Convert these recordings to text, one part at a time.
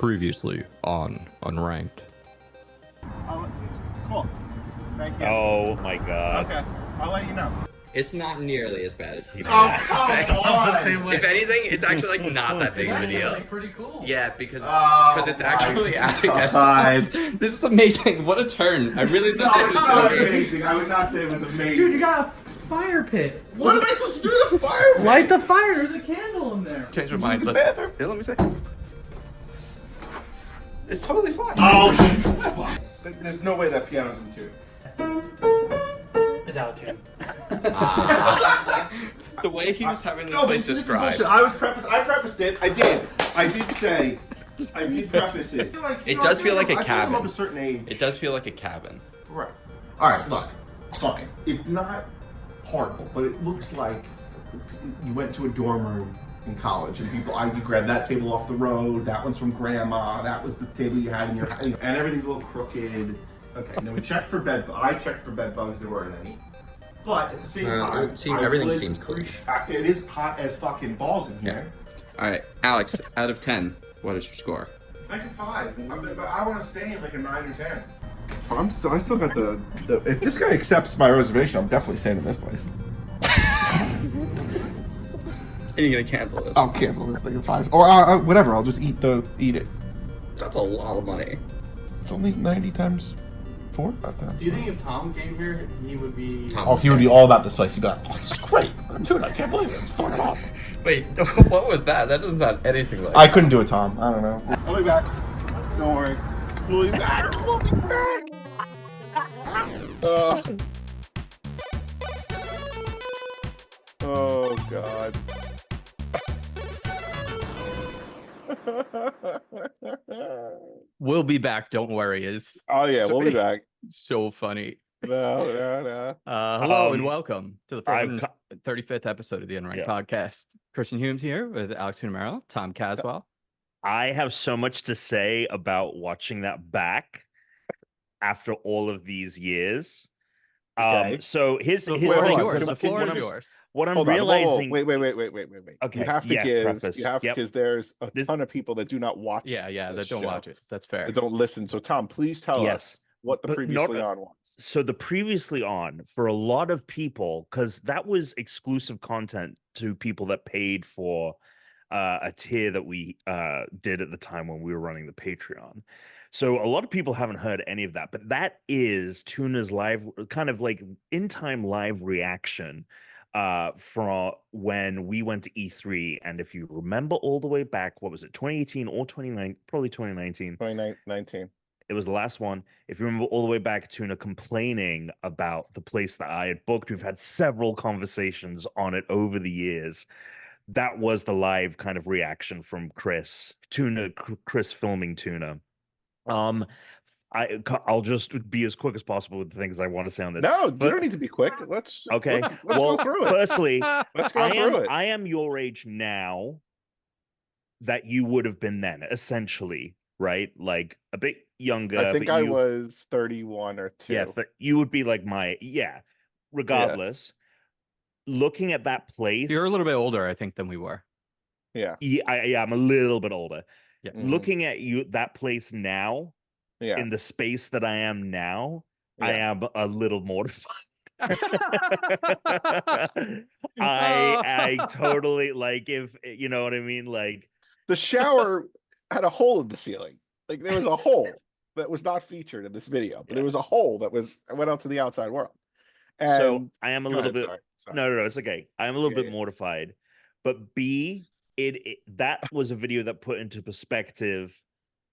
Previously on Unranked. Cool. Thank you. Oh my god. Okay, I'll let you know. It's not nearly as bad as people. Oh, come on! If anything, it's actually like not that big of a deal. Pretty cool. Yeah, because Oh, it's actually adding us. God. This is amazing. What a turn! I really thought No, this it's was not going. amazing. I would not say it was amazing. Dude, you got a fire pit. What am I supposed to do with the fire? Light the fire. There's a candle in there. Change my mind. The Let bathroom? me say. It's totally fine. Oh, there's no way that piano's in tune. It's out of tune. The way he was having this No, but place this is described. bullshit. I prefaced it. I did say. I did preface it. It does feel like a I cabin. I'm of a certain age. It does feel like a cabin. Right. All right. Look, fine. It's not horrible, but it looks like you went to a dorm room in college, and you grabbed that table off the road. That one's from grandma. That was the table you had in your house, and everything's a little crooked. Okay. Now we checked for bed. I checked for bed bugs. There weren't any. But at the same time, Everything seems clean. It is hot as fucking balls in here. All right, Alex. Out of 10, what is your score? Like a 5. I want to stay in like a 9 or 10. I still got the. If this guy accepts my reservation, I'm definitely staying in this place. And you're gonna cancel this? I'll cancel this thing in 5, or whatever. I'll just eat it. That's a lot of money. It's only 90 times 4. About that. Do you think if Tom came here, he would be... Oh, he would be all about this place. He'd be like, "Oh, this is great. I'm doing it. I can't believe it. It's fucking awesome." Wait, what was that? That doesn't sound anything like. I couldn't do it, Tom. I don't know. I'll be back. Don't worry. We'll be back. We'll be back. Oh God. We'll be back. Don't worry. Is Oh yeah, we'll be back. so funny. No. Hello and welcome to the I'm 35th episode of the Unranked Yeah. podcast. Christian Humes here with Alex Tuna, Tom Caswell. I have so much to say about watching that back after all of these years. Okay. So here's The here's floor is like, yours. The what floor is I'm- yours. What I'm Hold on, realizing. Wait. Okay, You have to yeah, preface. You have Yep. because there's a This- ton of people that do not watch. Yeah, that this don't show, watch it. That's fair. That don't listen. So Tom, please tell Yes. us what the But previously not- on was. So the previously on for a lot of people, because that was exclusive content to people that paid for a tier that we did at the time when we were running the Patreon. So a lot of people haven't heard any of that, but that is Tuna's live, kind of like in time live reaction from when we went to E3. And if you remember all the way back, what was it, 2018 or 2019? Probably 2019. 2019. It was the last one. If you remember all the way back, Tuna complaining about the place that I had booked. We've had several conversations on it over the years. That was the live kind of reaction from Chris filming Tuna. I'll just be as quick as possible with the things I want to say on this. No, But- you don't need to be quick. Let's just, Okay. Let's well, go through it. firstly, Let's go through it. I am your age now that you would have been then, essentially, right? Like a bit younger. I think but I you, was 31 or 2. Yeah, you would be like regardless. Looking at that place, You're a little bit older, I think, than we were. Yeah. I'm a little bit older. Yeah. Mhm. Looking at that place now, Yeah. in the space that I am now, I Yeah. am a little mortified. I totally like, if you know what I mean, like The shower had a hole in the ceiling. Like there was a hole that was not featured in this video, but there was a hole that went out to the outside world. And so I am a go little ahead, bit sorry. no, it's okay. I am a little Yeah, bit yeah. mortified, but B, that was a video that put into perspective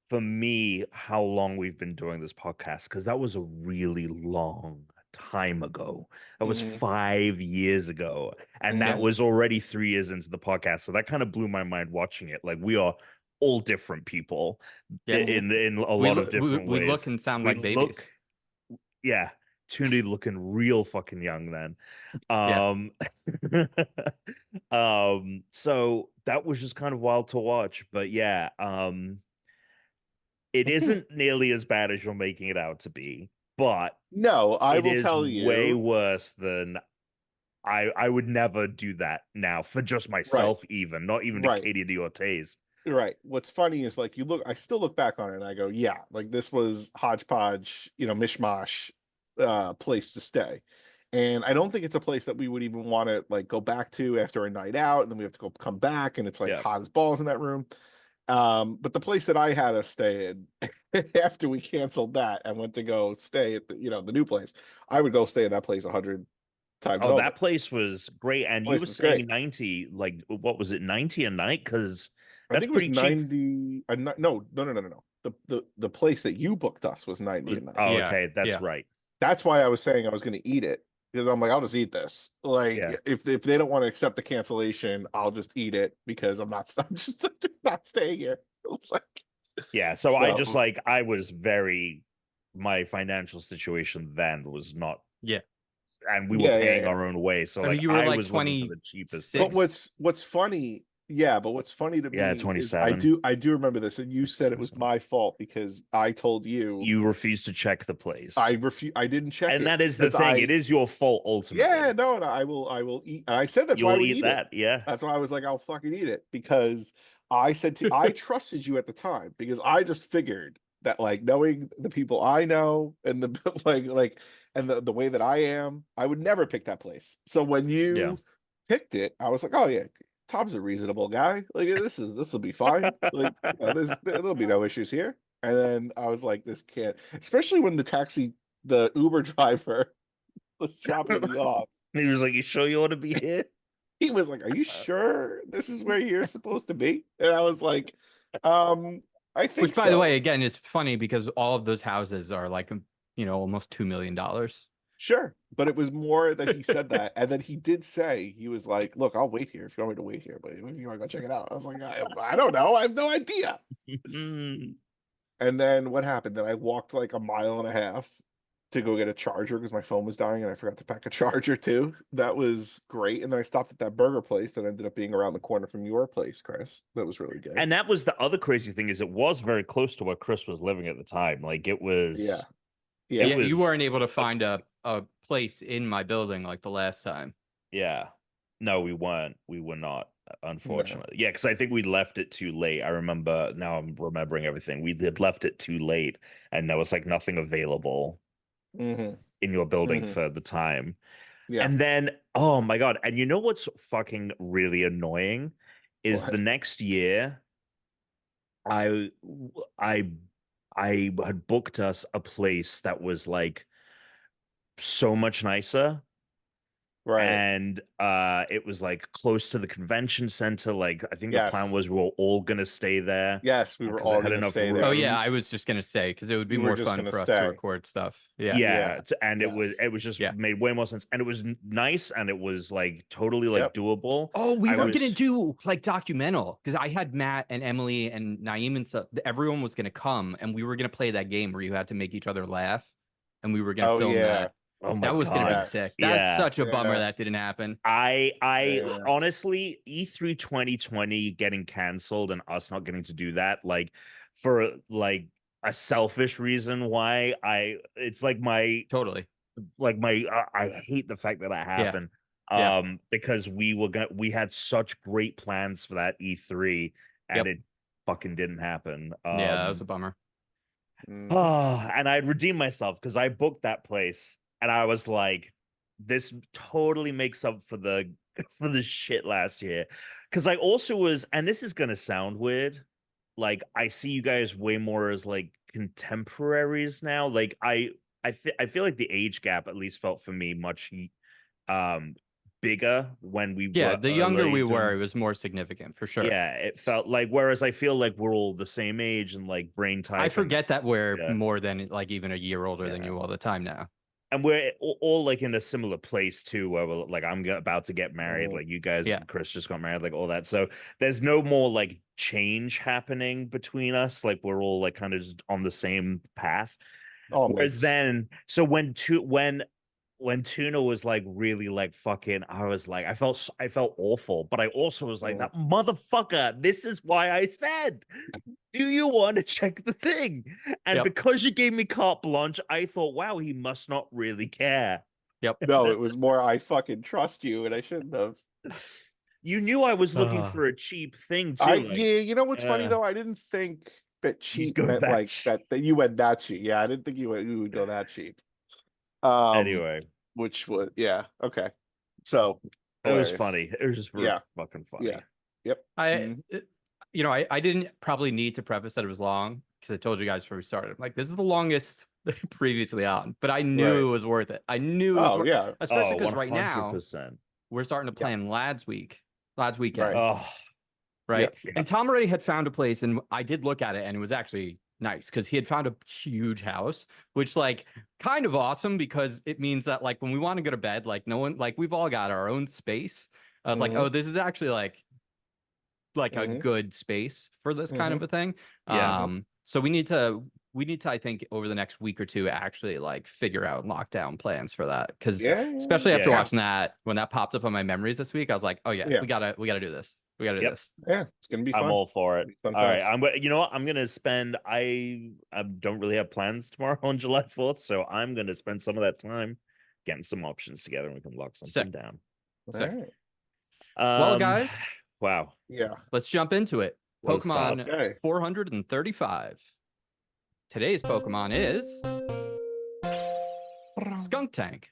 for me how long we've been doing this podcast, because that was a really long time ago. That was Mhm. 5 years ago, and that Mhm. was already 3 years into the podcast. So that kind of blew my mind watching it. Like we are all different people in a lot of different ways. We look and sound We like babies. yeah, Tuna looking real fucking young then. Yeah. So that was just kind of wild to watch. But yeah, it isn't nearly as bad as you're making it out to be, but No, I it will is tell you. way worse than I would never do that now for just myself, even not even to Right. Katie or Taze. Right. What's funny is like I still look back on it and I go, yeah, like this was hodgepodge, mishmash place to stay. And I don't think it's a place that we would even want to like go back to after a night out, and then we have to come back and it's like Yeah. hot as balls in that room. But the place that I had us stay in after we canceled that and went to go stay at the new place, I would go stay in that place 100 times Oh, over. that place was great. And you Place were was saying great. 90, like what was it, 90 a night? Because I that's think it was pretty cheap. 90. No. The place that you booked us was 90 a night. Oh, Yeah, okay, that's yeah. right. That's why I was saying I was going to eat it, because I'm like, I'll just eat this. Like, Yeah. if they don't want to accept the cancellation, I'll just eat it because I'm just not staying here. Like, Yeah, so I just so I was my financial situation then was not, Yeah. and we were yeah, paying yeah. our own way. So I mean, like you were I like was looking for the cheapest. 26. But what's funny, yeah, but what's funny to me Yeah, is 27. I do remember this, and you said it was 27. my fault because I told you You refused to check the place. I didn't check And it that is the because thing. It is your fault ultimately. yeah, no, I will eat. And I said that's why I You'll would eat eat it. that. Yeah. That's why I was like, I'll fucking eat it, because I trusted you at the time, because I just figured that, like, knowing the people I know and the and the way that I am, I would never pick that place. So when Yeah. you picked it, I was like, oh yeah, Tom's a reasonable guy. Like, this will be fine. Like, there'll be no issues here. And then I was like, this can't, especially when the Uber driver was dropping me off. He was like, "You sure you want to be here?" He was like, "Are you sure this is where you're supposed to be?" And I was like, I think Which, by the so. way, again, is funny because all of those houses are like, almost $2 million. Sure. But it was more that he said that. And then he did say, he was like, "Look, I'll wait here if you want me to wait here, but if you want to go check it out." I was like, I don't know. I have no idea. And then what happened? Then I walked like a mile and a half to go get a charger because my phone was dying and I forgot to pack a charger too. That was great. And then I stopped at that burger place that ended up being around the corner from your place, Chris. That was really good. And that was the other crazy thing, is it was very close to where Chris was living at the time. Like it was. Yeah. Yeah, It you was- weren't able to find a place in my building like the last time. Yeah. No, we weren't. We were not, unfortunately. Yeah, because I think we left it too late. I remember, now I'm remembering everything. We had left it too late and there was like nothing available Mm-hmm. in your building Mhm. for the time. Yeah. And then, oh my God. And you know what's fucking really annoying is What? the next year, I had booked us a place that was like so much nicer. Right. And it was like close to the convention center. Like I think the plan Yes. was we were all gonna stay there. Yes, we were 'cause all it had going to enough stay room. there. Oh yeah, I Rooms. was just gonna say because it would be You were more just fun gonna for us stay. to record stuff. Yeah. Yeah, and it Yes. was just Yeah. made way more sense, and it was nice, and it was like totally like Yep. doable. Oh, we I were was- gonna do like documental because I had Matt and Emily and Naeem and stuff. Everyone was gonna come, and we were gonna play that game where you had to make each other laugh, and we were gonna Oh film yeah. that. Oh my That was gonna be God. Yes. sick. Yeah. That's such a bummer Yeah. that didn't happen. I Yeah. honestly, E3 2020 getting canceled and us not getting to do that, like for like a selfish reason why it's like my Totally. I hate the fact that happened. Yeah. Because we had such great plans for that E3 and Yep. it fucking didn't happen. Yeah, that was a bummer. Mhm. Oh, and I'd redeemed myself because I booked that place and I was like, this totally makes up for the for the shit last year. Because I also was, and this is gonna sound weird, like I see you guys way more as like contemporaries now. Like I feel like the age gap at least felt for me much bigger when we Yeah, were the younger we doing- were, it was more significant for sure. Yeah, it felt like, whereas I feel like we're all the same age and like brain type. I forget that we're Yeah. more than like even a year older than Yeah. you all the time now. And we're all like in a similar place too, where we're like, about to get married, Mhm. like you guys Yeah. and Chris just got married, like all that. So there's no more like change happening between us. Like we're all like kind of just on the same path. Whereas Almost. then, so when Tuna was like really like fucking, I was like, I felt awful, but I also was like, that motherfucker, this is why I said, do you want to check the thing? And Yep. because you gave me carte blanche, I thought, wow, he must not really care. Yep. No, it was more I fucking trust you and I shouldn't have. You knew I was looking Ugh. for a cheap thing too. Yeah, you know what's funny uh, though? I didn't think that cheap go meant that like cheap. that you went that cheap. Yeah, I didn't think you would go that cheap. Anyway, Which was okay. So it was hilarious. funny. It was just really Yeah. fucking funny. Yeah. Yep. I didn't probably need to preface that it was long because I told you guys before we started. I'm like, this is the longest previously on, but I knew it was worth it. I knew it was Oh worth yeah. especially because right 100%. now we're starting to plan lads weekend, Right. Oh, right? Yeah. And Tom already had found a place, and I did look at it, and it was actually nice because he had found a huge house, which like kind of awesome because it means that like when we want to go to bed, like no one, like we've all got our own space. I was like, oh, this is actually like a good space for this kind of a thing. Yeah. So we need to I think over the next week or two actually like figure out lockdown plans for that because especially after Yeah. watching that when that popped up on my memories this week, I was like, oh yeah. we gotta do this. We gotta do this. Yeah, it's gonna be fun. I'm all for it. Fun All right, times. you know what? I'm gonna spend. I don't really have plans tomorrow on July 4th, so I'm gonna spend some of that time getting some options together, and we can lock something down. So, All right. well, guys, wow. Yeah. let's jump into it. Let's start. Pokemon 435. Today's Pokemon is Skunktank.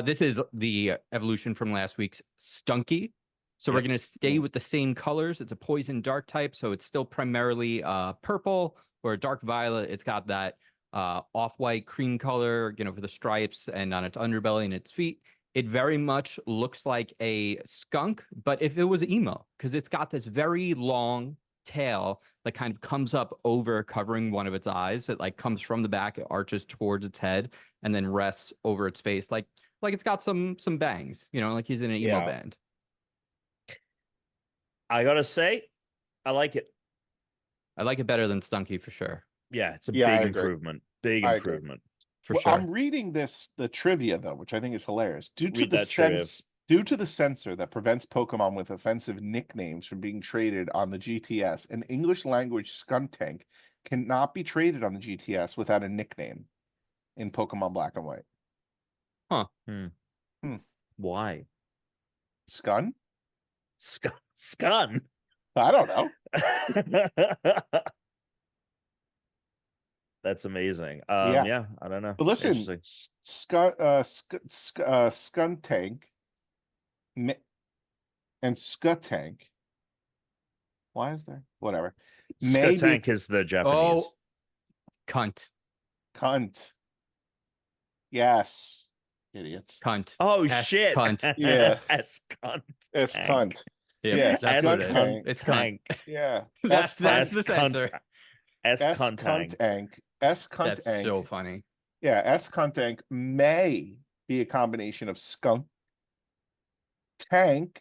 This is the evolution from last week's Stunky. So we're going to stay with the same colors. It's a poison dark type, so it's still primarily purple or dark violet. It's got that off-white cream color, for the stripes and on its underbelly and its feet. It very much looks like a skunk, but if it was emo, because it's got this very long tail that kind of comes up over covering one of its eyes. It like comes from the back, it arches towards its head, and then rests over its face, like it's got some bangs, like he's in an emo band. I gotta say, I like it. I like it better than Stunky for sure. Yeah, it's a big improvement. Big improvement. For sure. I'm reading the trivia though, which I think is hilarious. Due to the censor that prevents Pokemon with offensive nicknames from being traded on the GTS, an English language Skunktank cannot be traded on the GTS without a nickname in Pokemon Black and White. Huh. Why? Skun? Skun? I don't know. That's amazing. Yeah, I don't know. But listen, Skuntank and Skutank. Why is there? Whatever. Skunktank is the Japanese. Oh, cunt. Yes. Idiots. Cunt. Oh, S shit. Cunt. Yeah. S cunt. It's cunt. Yeah, that's what it is. cunt. It's cunt. Yeah. That's the censor. S Kuntank. S Kuntank. That's so funny. Yeah, S Kuntank may be a combination of skunk,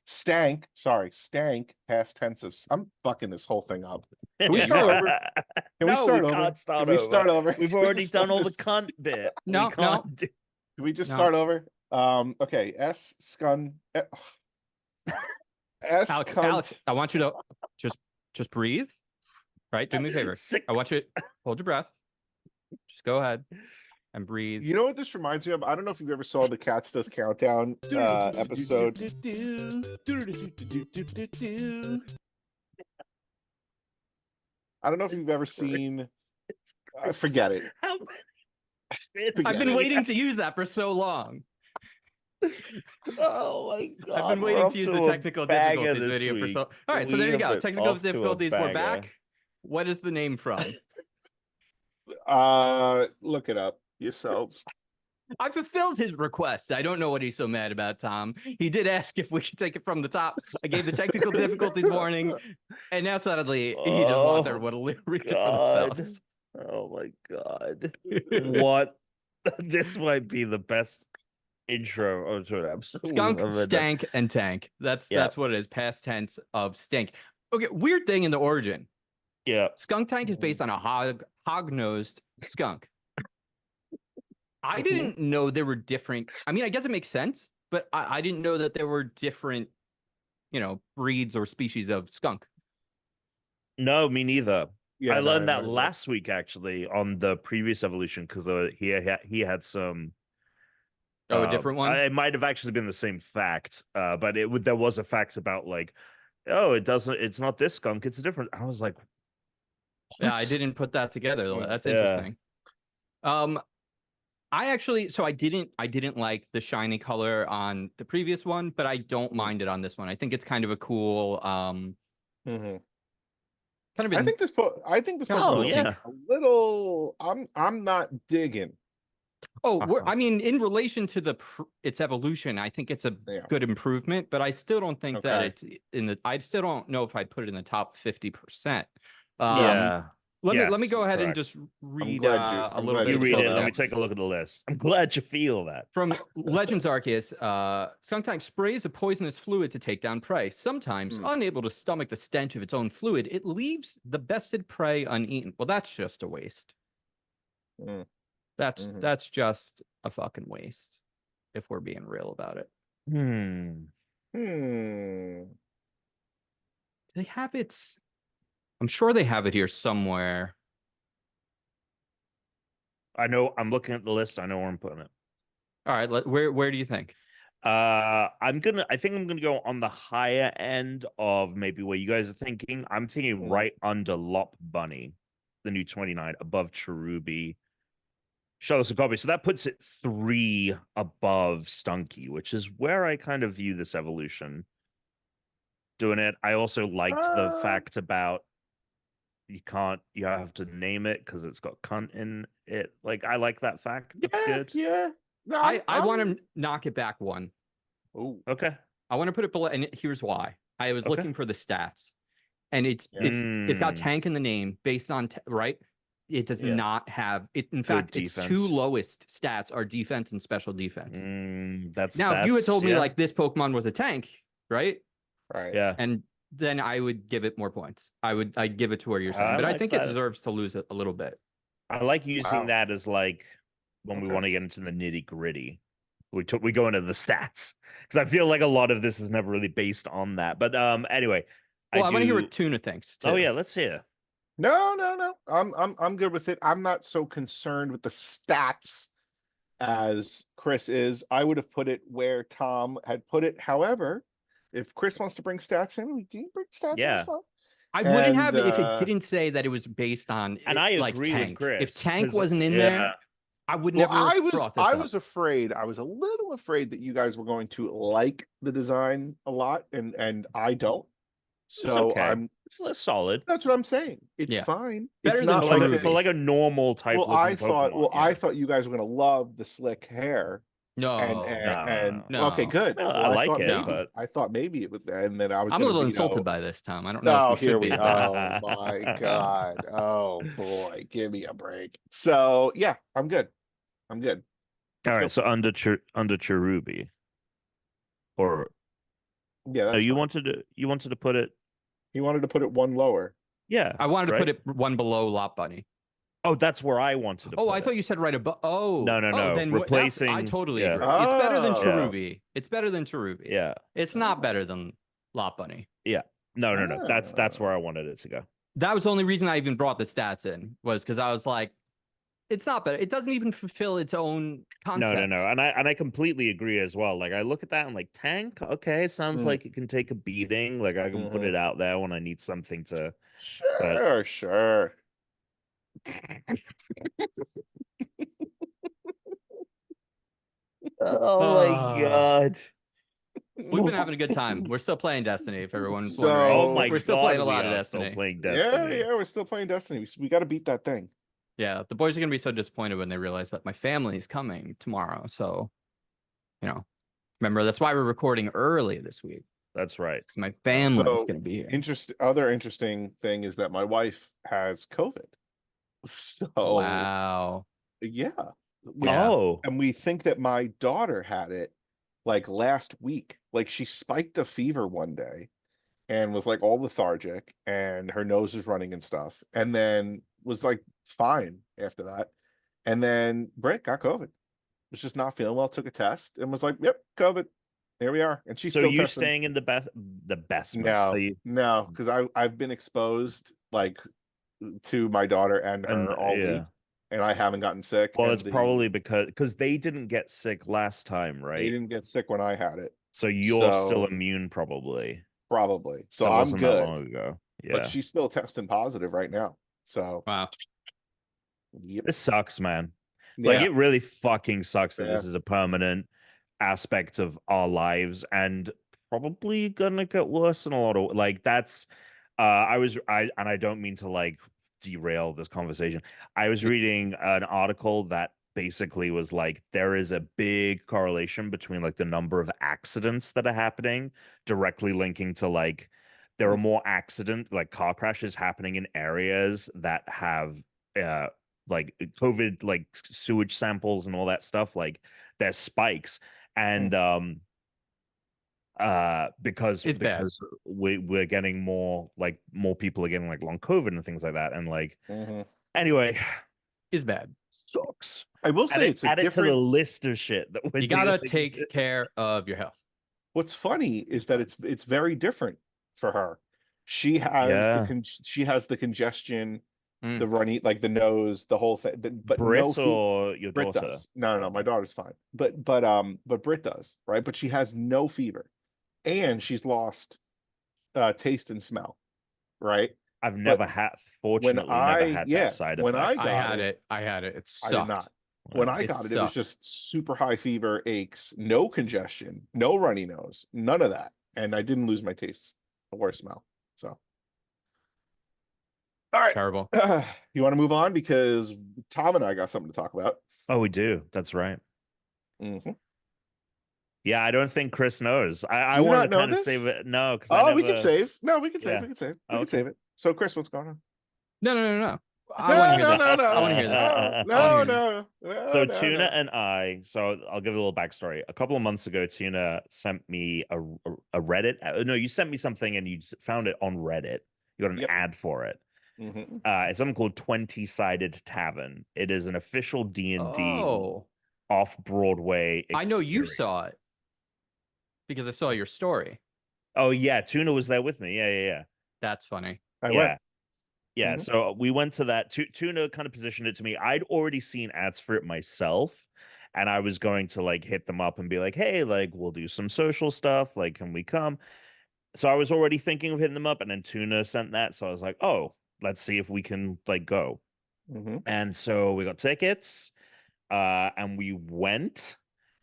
stank, past tense of. I'm fucking this whole thing up. Can we start over? Can we start over? Can we start over? We've already done all the cunt bit. No. Can we just start over? Okay. S Alex, I want you to just breathe. Right? Do me a favor. I want you to hold your breath. Just go ahead and breathe. You know what this reminds me of? I don't know if you ever saw the Cats Does Countdown episode. I don't know if you've ever seen. Forget it. I've been waiting to use that for so long. Oh my god! I've been waiting to use the technical difficulties video for so. All right, so there you go. Technical difficulties. We're back. What is the name from? Look it up yourselves. I fulfilled his request. I don't know what he's so mad about, Tom. He did ask if we could take it from the top. I gave the technical difficulties warning, and now suddenly he just wants everyone to read it for themselves. Oh my god! What? This might be the best intro to an episode. Skunk, stank, and tank. That's what it is. Past tense of stink. Okay, weird thing in the origin. Yeah. Skunktank is based on a hog-nosed skunk. I didn't know there were different. I mean, I guess it makes sense, but I didn't know that there were different, breeds or species of skunk. No, me neither. Yeah, I learned that last week actually on the previous evolution because he had some Oh, a different one? It might have actually been the same fact, but there was a fact about like, oh, it's not this skunk, it's a different. I was like, Yeah, I what? didn't put that together. That's Yeah. interesting. I actually, so I didn't like the shiny color on the previous one, but I don't mind it on this one. I think it's kind of a cool, kind of. I think this Pokemon's yeah. a little. I'm not digging. I mean, in relation to its evolution, I think it's a good improvement, but I still don't think that it's in the. I still don't know if I'd put it in the top 50%. Yeah. Let me go ahead and correct. just read I'm a little glad bit. You of read the it. Let me notes. take a look at the list. I'm glad you feel that. From Legends Arceus, Skunktank sprays a poisonous fluid to take down prey. Sometimes, unable to stomach the stench of its own fluid, it leaves the bested prey uneaten. Well, that's just a waste. That's just a fucking waste, if we're being real about it. They have it. I'm sure they have it here somewhere. I know. I'm looking at the list. I know where I'm putting it. All right, where do you think? I think I'm gonna go on the higher end of maybe where you guys are thinking. I'm thinking right under Lop Bunny, the new 29, above Cherubi. Show us a copy. So that puts it 3 above Stunky, which is where I kind of view this evolution. Doing it. I also liked the fact about you have to name it because it's got cunt in it. Like, I like that fact. That's good. Yeah. No, I want to knock it back one. Oh, okay. I want to put it below, and here's why. I was looking for the stats, and it's got tank in the name based on right. It does not have it. In fact, its 2 lowest stats are defense and special defense. If you had told me like this Pokemon was a tank, right? Right. Yeah. And then I would give it more points. I'd give it to where you're saying, but I think it deserves to lose it a little bit. I like using that as like when we want to get into the nitty gritty. We go into the stats because I feel like a lot of this is never really based on that. But anyway, I want to hear what Tuna thinks too. Oh yeah, let's hear. No. I'm good with it. I'm not so concerned with the stats as Chris is. I would have put it where Tom had put it. However, if Chris wants to bring stats in, we can bring stats in. I wouldn't have if it didn't say that it was based on I agree tank. With Chris, if tank wasn't in there, I would never I was afraid. I was a little afraid that you guys were going to like the design a lot, and I don't. So it's solid. That's what I'm saying. It's fine. Better it's than not like for like a normal type. Well, I thought you guys were going to love the slick hair. No. Okay, good. Well, well, I like it, maybe, but I thought maybe it was, and then I was. I'm a little insulted by this, Tom. I don't know. No, if we should be. Oh my god! Oh boy, give me a break. So yeah, I'm good. All right, so under Cherubi, or you wanted to put it. He wanted to put it 1 lower. Yeah, I wanted to put it 1 below Lop Bunny. Oh, that's where I wanted to. I thought you said right above. No. Then replacing. I totally agree. It's better than Cherubi. It's better than Cherubi. Yeah, it's not better than Lop Bunny. Yeah, no. That's where I wanted it to go. That was the only reason I even brought the stats in, was because I was like, it's not better. It doesn't even fulfill its own concept. No. And I completely agree as well. Like, I look at that and like, tank, okay, sounds like it can take a beating. Like, I can put it out there when I need something to. Sure. Oh my god. We've been having a good time. We're still playing Destiny, if everyone's wondering. We're still playing a lot of Destiny. Yeah, we're still playing Destiny. We got to beat that thing. Yeah, the boys are gonna be so disappointed when they realize that my family's coming tomorrow. So, remember, that's why we're recording early this week. That's right. Because my family's gonna be here. Other interesting thing is that my wife has COVID. So wow. Yeah. And we think that my daughter had it like last week. Like, she spiked a fever one day and was like all lethargic and her nose was running and stuff, and then was like fine after that. And then Britt got COVID. Was just not feeling well, took a test and was like, yep, COVID. Here we are. And she's so still you testing. Staying in the best No, because I've been exposed like to my daughter and her all week, and I haven't gotten sick. Well, and it's probably because they didn't get sick last time, they right? didn't get sick when I had it. So you're still So immune, probably. probably. So So it I'm wasn't that good. long ago. But Yeah. she's still testing positive right now. So Wow. yep. This sucks, man. Like Yeah. it really fucking sucks that Yeah. this is a permanent aspect of our lives and probably gonna get worse in a lot of like that's I don't mean to like derail this conversation. I was reading an article that basically was like there is a big correlation between like the number of accidents that are happening directly linking to like there are more like car crashes happening in areas that have uh like COVID like sewage samples and all that stuff like there's spikes and because It's bad. we're getting more people are getting like long COVID and things like that and like Mhm. anyway Is bad. sucks. I will say it's a add it to the different. list of shit that we're You gotta dealing take with. care of your health. What's funny is that it's very different for her. She has Yeah. she has the congestion, Mm. the runny, like the nose, the whole thing. But Brit or your Brit daughter? does. No, my Okay. daughter's fine. But Brit does, right? But she has no fever, and she's lost taste and smell, right? I've But never had, when fortunately, never had that side when I effect. got I had it. It I did sucked. not. When I It got it was sucked. just super high fever, aches, no congestion, no runny nose, none of that. And I didn't lose my taste or smell. So, all right. Terrible. You want to move on? Because Tom and I got something to talk about. Oh, we do. That's right. Mm-hmm. Yeah, I don't think Chris knows. I Do you wanted not to know kind of this? save it. No, because Oh, we can save. No, we can save. Yeah. We can save. We Oh, can okay. save it. So, Chris, what's going on? No. I want to hear this. I want to hear this. So No. Tuna and so I'll give a little backstory. A couple of months ago, Tuna sent me a Reddit. No, you sent me something and you found it on Reddit. You got an Yep. ad for it. Mm-hmm. It's something called 20-Sided Tavern. It is an official D&D Oh, off-Broadway I know you experience. saw it because I saw your story. Oh yeah, Tuna was there with me. Yeah. That's funny. I Yeah. went. Yeah, Mhm. so we went to that. Tuna kind of positioned it to me. I'd already seen ads for it myself, and I was going to like hit them up and be like, "Hey, like we'll do some social stuff. Like, can we come?" So I was already thinking of hitting them up, and then Tuna sent that. So I was like, "Oh, let's see if we can like go." Mm-hmm. And so we got tickets, and we went,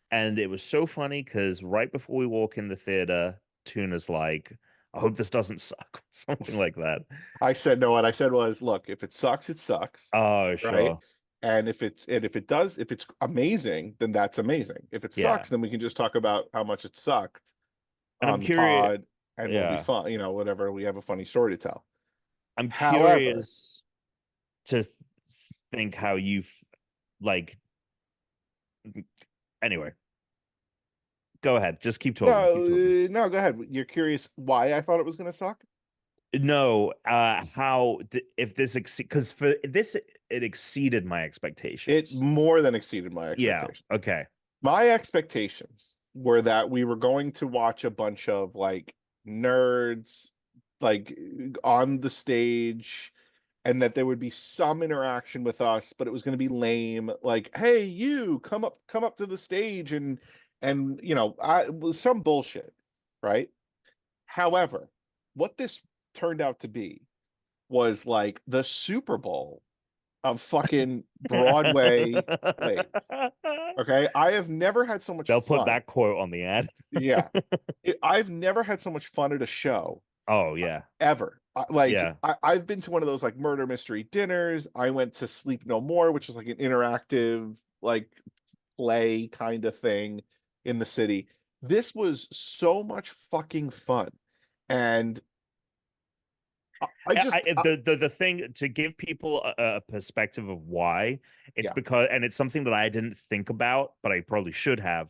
and it was so funny because right before we walk in the theater, Tuna's like, "I hope this doesn't suck," something like that. I said no. What I said was, look, if it sucks, it sucks. Oh, Right. sure. And if it's amazing, then that's amazing. If it Yeah. sucks, then we can just talk about how much it sucked And I'm on the curious. pod, and we'll be Yeah. fun. Whatever. We have a funny story to tell. I'm However, curious to think how like. Anyway, go ahead. Just keep talking. no, Keep talking. no, go ahead. You're curious why I thought it was going to suck? No, if this because for this it exceeded my It expectations. more than exceeded my Yeah. expectations. Okay. My expectations were that we were going to watch a bunch of like nerds like on the stage, and that there would be some interaction with us, but it was going to be lame, like, hey, you come up to the stage and some bullshit, right? However, what this turned out to be was like the Super Bowl of fucking Broadway plays. Okay, I have never had so much They'll fun. put that quote on the ad. Yeah, I've never had so much fun at a show Oh yeah. ever. Yeah. I've been to one of those like murder mystery dinners. I went to Sleep No More, which is like an interactive like play kind of thing in the city. This was so much fucking fun, and the thing to give people a perspective of why it's Yeah. because, and it's something that I didn't think about, but I probably should have.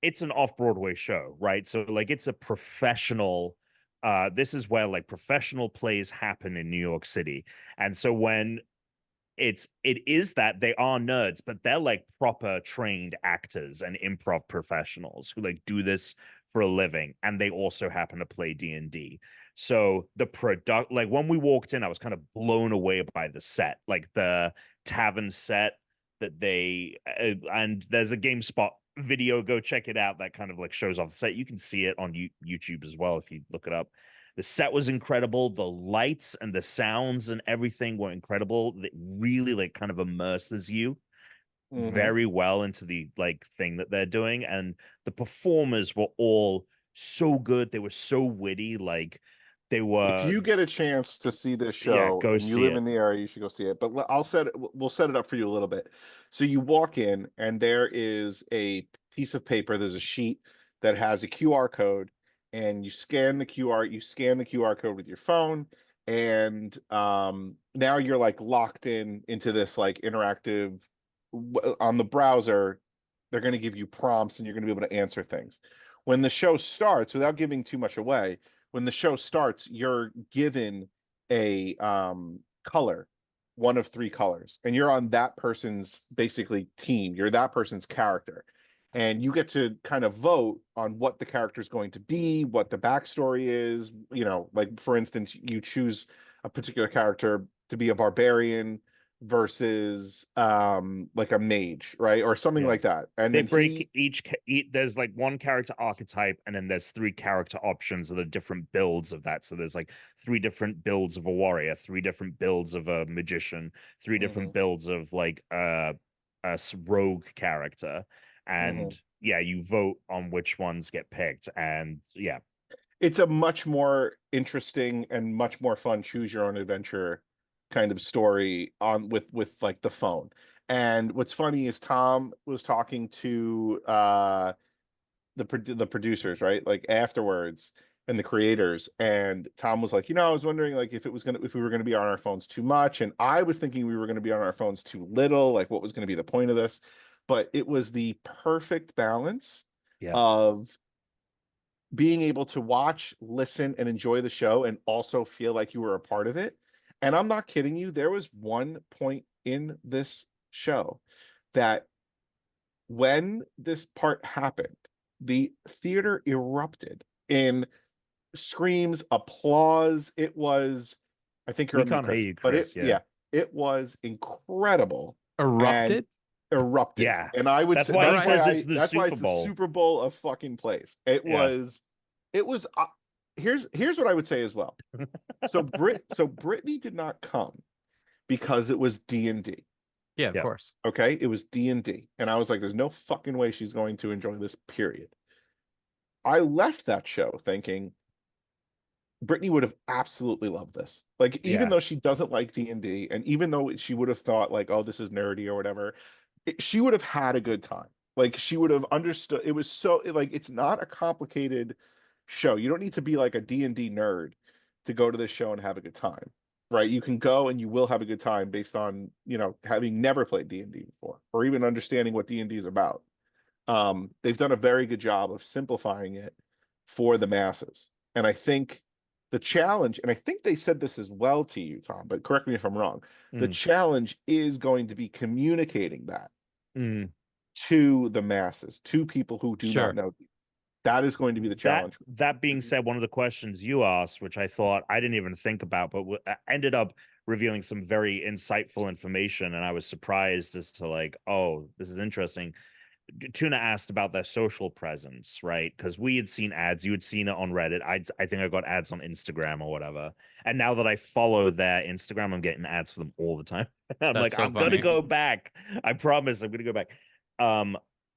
It's an off-Broadway show, right? So like it's a professional. This is where like professional plays happen in New York City, and so when it is that they are nerds, but they're like proper trained actors and improv professionals who like do this for a living, and they also happen to play D&D. So the product, like when we walked in, I was kind of blown away by the set, like the tavern set that they and there's a GameSpot video, go check it out, that kind of like shows off the set. You can see it on YouTube as well if you look it up. The set was incredible. The lights and the sounds and everything were incredible. It really like kind of immerses you very well into the like thing that they're doing. And the performers were all so good. They were so witty. Like they were. If you get a chance to see this Yeah, show go and you see live it. in the area, you should go see it. But we'll set it up for you a little bit. So you walk in and there is a piece of paper. There's a sheet that has a QR code, and you scan the QR code with your phone, and now you're like locked into this like interactive on the browser. They're going to give you prompts and you're going to be able to answer things. When the show starts, without giving too much away, when the show starts, you're given a color, one of three colors, and you're on that person's basically team. You're that person's character, and you get to kind of vote on what the character is going to be, what the backstory is. You know, like for instance, you choose a particular character to be a barbarian versus like a mage, right, or something Yeah. like that. And They then break each there's like one character archetype, and then there's three character options of the different builds of that. So there's like three different builds of a warrior, three different builds of a magician, three different builds of like a rogue character. And yeah, you vote on which ones get picked. And yeah, it's a much more interesting and much more fun choose your own adventure kind of story on with like the phone. And what's funny is Tom was talking to the producers, right, like afterwards, and the creators, and Tom was like, I was wondering like if we were gonna be on our phones too much, and I was thinking we were gonna be on our phones too little, like what was gonna be the point of this. But it was the perfect balance of being able to watch, listen, and enjoy the show and also feel like you were a part of it. And I'm not kidding you, there was one point in this show that when this part happened, the theater erupted in screams, applause. It was, I think you're we on mute, can't hear Chris, you, but Chris. Yeah. it was incredible. Erupted? Erupted. Yeah. And I would That's say why he says it's the that's why Super it's the Bowl. Super Bowl of fucking plays. It was here's what I would say as well. So Brittany did not come because it was D&D. Yeah, of course. Okay, it was D&D, and I was like, there's no fucking way she's going to enjoy this, period. I left that show thinking Brittany would have absolutely loved this. Like, even though she doesn't like D&D, and even though she would have thought like, oh, this is nerdy or whatever, she would have had a good time. Like, she would have understood. It was so like, it's not a complicated show. You don't need to be like a D&D nerd to go to this show and have a good time, right? You can go and you will have a good time based on, having never played D&D before or even understanding what D&D is about. They've done a very good job of simplifying it for the masses. And I think the challenge, and I think they said this as well to you, Tom, but correct me if I'm wrong. The challenge is going to be communicating that to the masses, to people who do not know. That is going to be the challenge. That being said, one of the questions you asked, which I thought I didn't even think about, but ended up revealing some very insightful information, and I was surprised as to like, oh, this is interesting. Tuna asked about their social presence, right? Because we had seen ads, you had seen it on Reddit. I think I got ads on Instagram or whatever. And now that I follow their Instagram, I'm getting ads for them all the time. I'm like, I'm gonna go back. I promise, I'm gonna go back.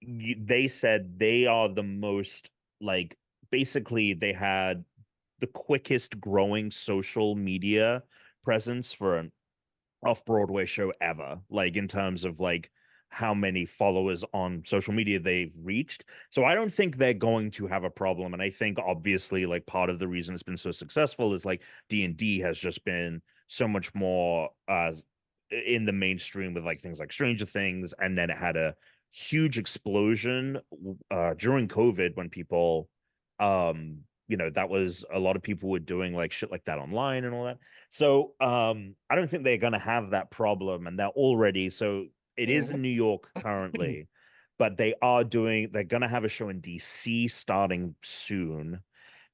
They said they are the most like, basically they had the quickest growing social media presence for an off-Broadway show ever, like in terms of like how many followers on social media they've reached. So I don't think they're going to have a problem. And I think obviously like part of the reason it's been so successful is like D&D has just been so much more in the mainstream with like things like Stranger Things, and then it had a huge explosion during COVID when people that was a lot of people were doing like shit like that online and all that. So I don't think they're gonna have that problem, and they're already, so it is in New York currently, but they're gonna have a show in DC starting soon.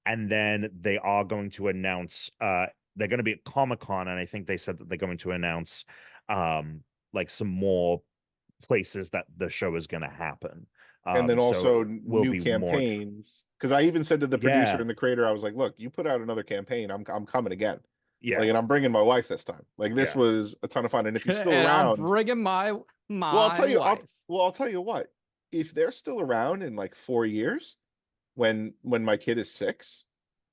and then they are going to announce they're going to be at Comic-Con, and I think they said that they're going to announce like some more places that the show is going to happen. And then also So will new be more. campaigns. Because I even said to the producer Yeah. and the creator, I was like, "Look, you put out another campaign, I'm coming again. Yeah. Like, and I'm bringing my wife this time. Like, this Yeah. was a ton of fun. And if you're still And I'm around, bringing my well, I'll tell you, wife. I'll tell you what. If they're still around in like 4 years, when my kid is 6,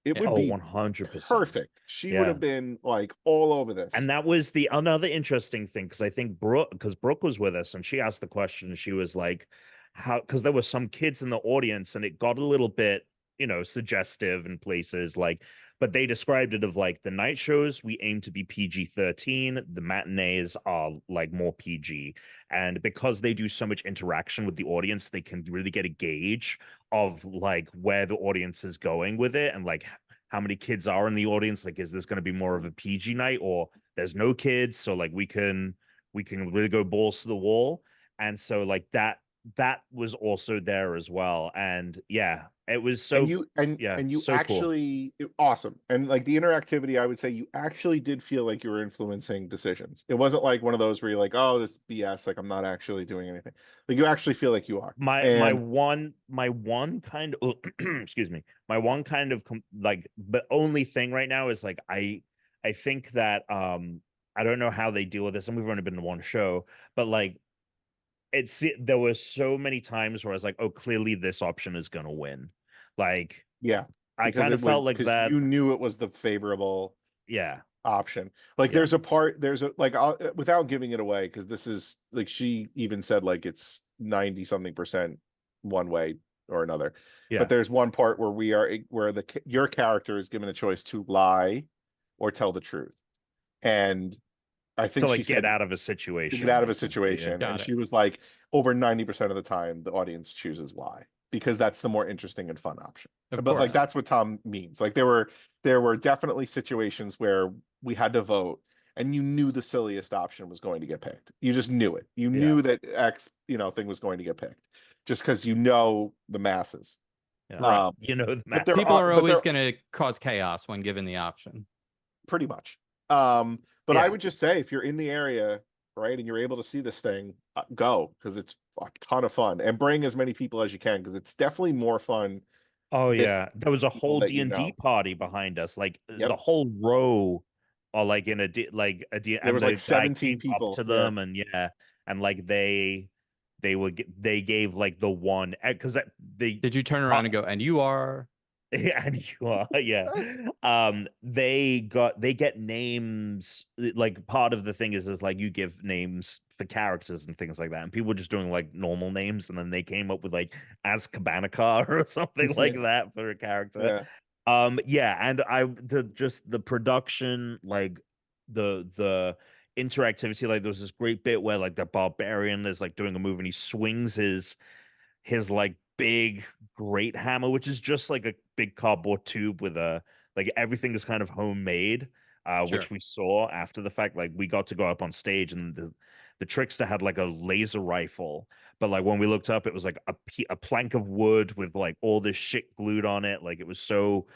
it Yeah. would Oh, be 100%. perfect. She would Yeah. have been like all over this. And that was the another interesting thing, because I think Brooke was with us and she asked the question, and she was like, how, because there were some kids in the audience and it got a little bit, suggestive in places, like, but they described it of like the night shows, we aim to be PG-13, the matinees are like more PG. And because they do so much interaction with the audience, they can really get a gauge of like where the audience is going with it, and like how many kids are in the audience. Like, is this going to be more of a PG night, or there's no kids, so like we can really go balls to the wall. And so like that was also there as well. And yeah, it was so, and you so cool. actually awesome. And like the interactivity, I would say you actually did feel like you were influencing decisions. It wasn't like one of those where you're like, oh, this BS, like I'm not actually doing anything. Like you actually feel like you are. My one kind of excuse me, my one kind of like, but only thing right now is like I think that I don't know how they deal with this, and we've only been to one show, but like there were so many times where I was like, oh, clearly this option is gonna win. Like, Yeah, I kind of felt like that. you knew it was the favorable Yeah. option. Like Yeah. there's a like without giving it away, because this is like, she even said like it's 90 something percent one way or another. Yeah. But there's one part where your character is given a choice to lie or tell the truth. And I think To she like get said out of a to situation. get out of a essentially, situation. yeah. And she was like, over 90% of the time, the audience chooses lie, because that's the more interesting and fun option. Of But like course. that's what Tom means. Like there were definitely situations where we had to vote, and you knew the silliest option was going to get picked. You just knew it. You knew that X, thing was going to get picked, just because the masses. Yeah. Right. The but People are always going to cause chaos when given the option. Pretty much. But Yeah. I would just say, if you're in the area, right, and you're able to see this thing, go, because it's a ton of fun, and bring as many people as you can, because it's definitely more fun. Oh with yeah, there was a people whole that D&D party behind us, like the Yep. whole row, or like in There and was the like guy 17 came up people. to them, and and like they gave like the one, because they Did you turn around and go, and you are? and you are, yeah. They get names. Like part of the thing is like you give names for characters and things like that, and people were just doing like normal names, and then they came up with like Azkabanikar or something like that for a character. Yeah. And the production, like the interactivity, like there was this great bit where like the barbarian is like doing a move and he swings his like big great hammer, which is just like a big cardboard tube with like everything is kind of homemade, which we saw after the fact. Like we got to go up on stage, and the trickster had like a laser rifle, but like when we looked up, it was like a plank of wood with like all this shit glued on it. Like it was so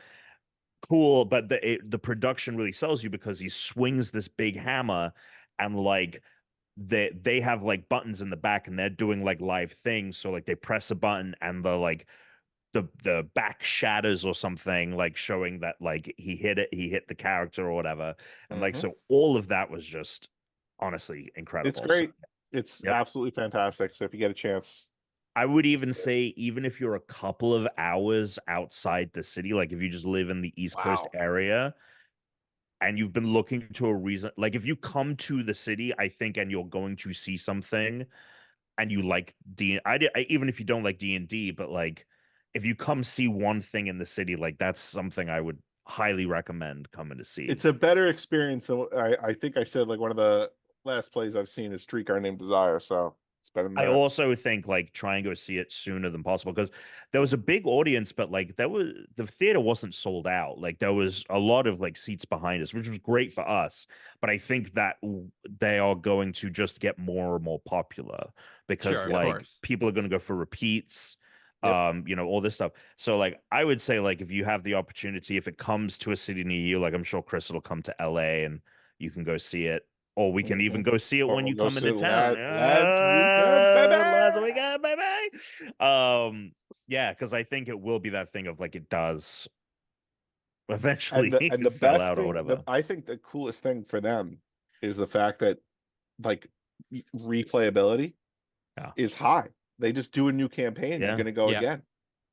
cool, but the production really sells you, because he swings this big hammer, and like they have like buttons in the back, and they're doing like live things. So like they press a button, and the back shatters or something, like showing that like he hit the character or whatever. And like so all of that was just honestly incredible. It's great. So, it's absolutely fantastic. So if you get a chance, I would even say, even if you're a couple of hours outside the city, like if you just live in the East Coast area and you've been looking to a reason, like if you come to the city, I think, and you're going to see something, and you like even if you don't like D&D, but like if you come see one thing in the city, like that's something I would highly recommend coming to see. It's a better experience than I think I said. Like one of the last plays I've seen is Streetcar Named Desire, so it's better than that. I also think like try and go see it sooner than possible, because there was a big audience, but like the theater wasn't sold out. Like there was a lot of like seats behind us, which was great for us. But I think that they are going to just get more and more popular, because like people are going to go for repeats. Yep. You know, all this stuff. So like I would say like if you have the opportunity, if it comes to a city near you, like I'm sure Chris will come to LA and you can go see it. Or we can even go see it Or when we'll you go come see into town. Lads Weekend, baby. Lads Weekend, baby. Yeah, because I think it will be that thing of like it does eventually And the sell best out or thing, whatever. I think the coolest thing for them is the fact that like replayability Yeah. is high. They just do a new campaign. Yeah. You're gonna go Yeah. again.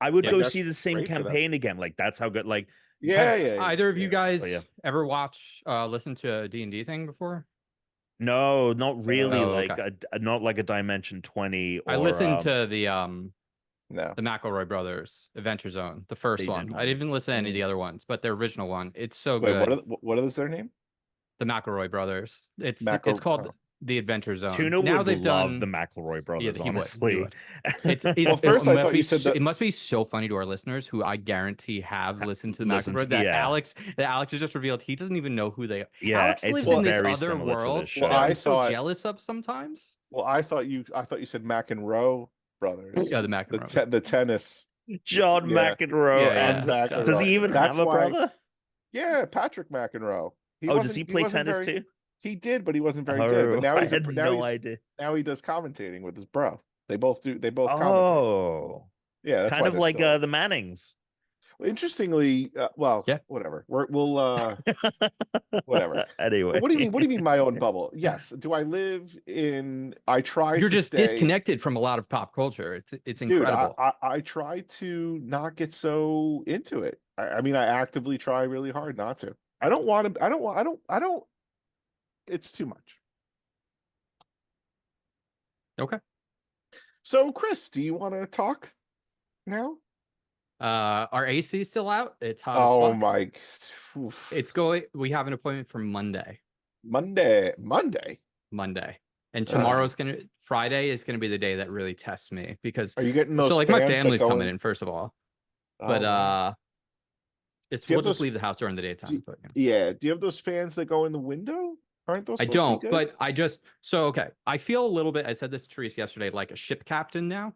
I would Yeah. go That's see the same great for them. campaign again. Like that's how good. Like Yeah, Have yeah. either of you guys Oh, yeah. ever watch, listen to a D&D thing before? no, not really. Oh, like okay. not like a Dimension 20 I or listened to the No. McElroy brothers Adventure Zone, the first They one. did I didn't even listen to any of Mm. the other ones, but the original one, it's so Wait, good. what is their name? The McElroy brothers. It's Macro- called oh. the Adventure Zone. Tuna Now would they've love done the McElroy brothers, he honestly. would. It's Well, first I thought you said that it must be so funny to our listeners who I guarantee have listened to the Listen McElroy to- that yeah. Alex has just revealed he doesn't even know who they are. Yeah, Alex it's lives in this very other similar to world this that show. I'm I so thought- jealous of sometimes. Well, I thought you said McEnroe brothers. Yeah, the McEnroe. The tennis. John Yeah. McEnroe. Yeah, And yeah. does he even That's have a why- brother? Yeah, Patrick McEnroe. Does he play tennis too? He did, but he wasn't very good. But now I he's had no idea. now he does commentating with his bro. They both commentate. Oh, Yeah, that's kind why of they're like still- the Mannings. Interestingly, Yeah. whatever. We'll whatever. Anyway, What do you mean my own bubble? Yes. Do I live in? I try. You're to just stay, disconnected from a lot of pop culture. It's dude. incredible. I try to not get so into it. I mean, I actively try really hard not to. I don't want to. I don't. It's too much. Okay. So, Chris, do you want to talk now? Our AC is still out. It's hot as Oh fuck. my! Oof. It's going. We have an appointment for Monday. Monday. And tomorrow's Friday is gonna be the day that really tests me because Are you getting those? so like my fans that family's go coming in? in first of all, Oh, but wow. it's Do you we'll have just those- leave the house during the daytime. But, Yeah. Do you have those fans that go in the window? Aren't those? I supposed to be don't, good? but I just so okay. I feel a little bit. I said this to Therese yesterday, like a ship captain now,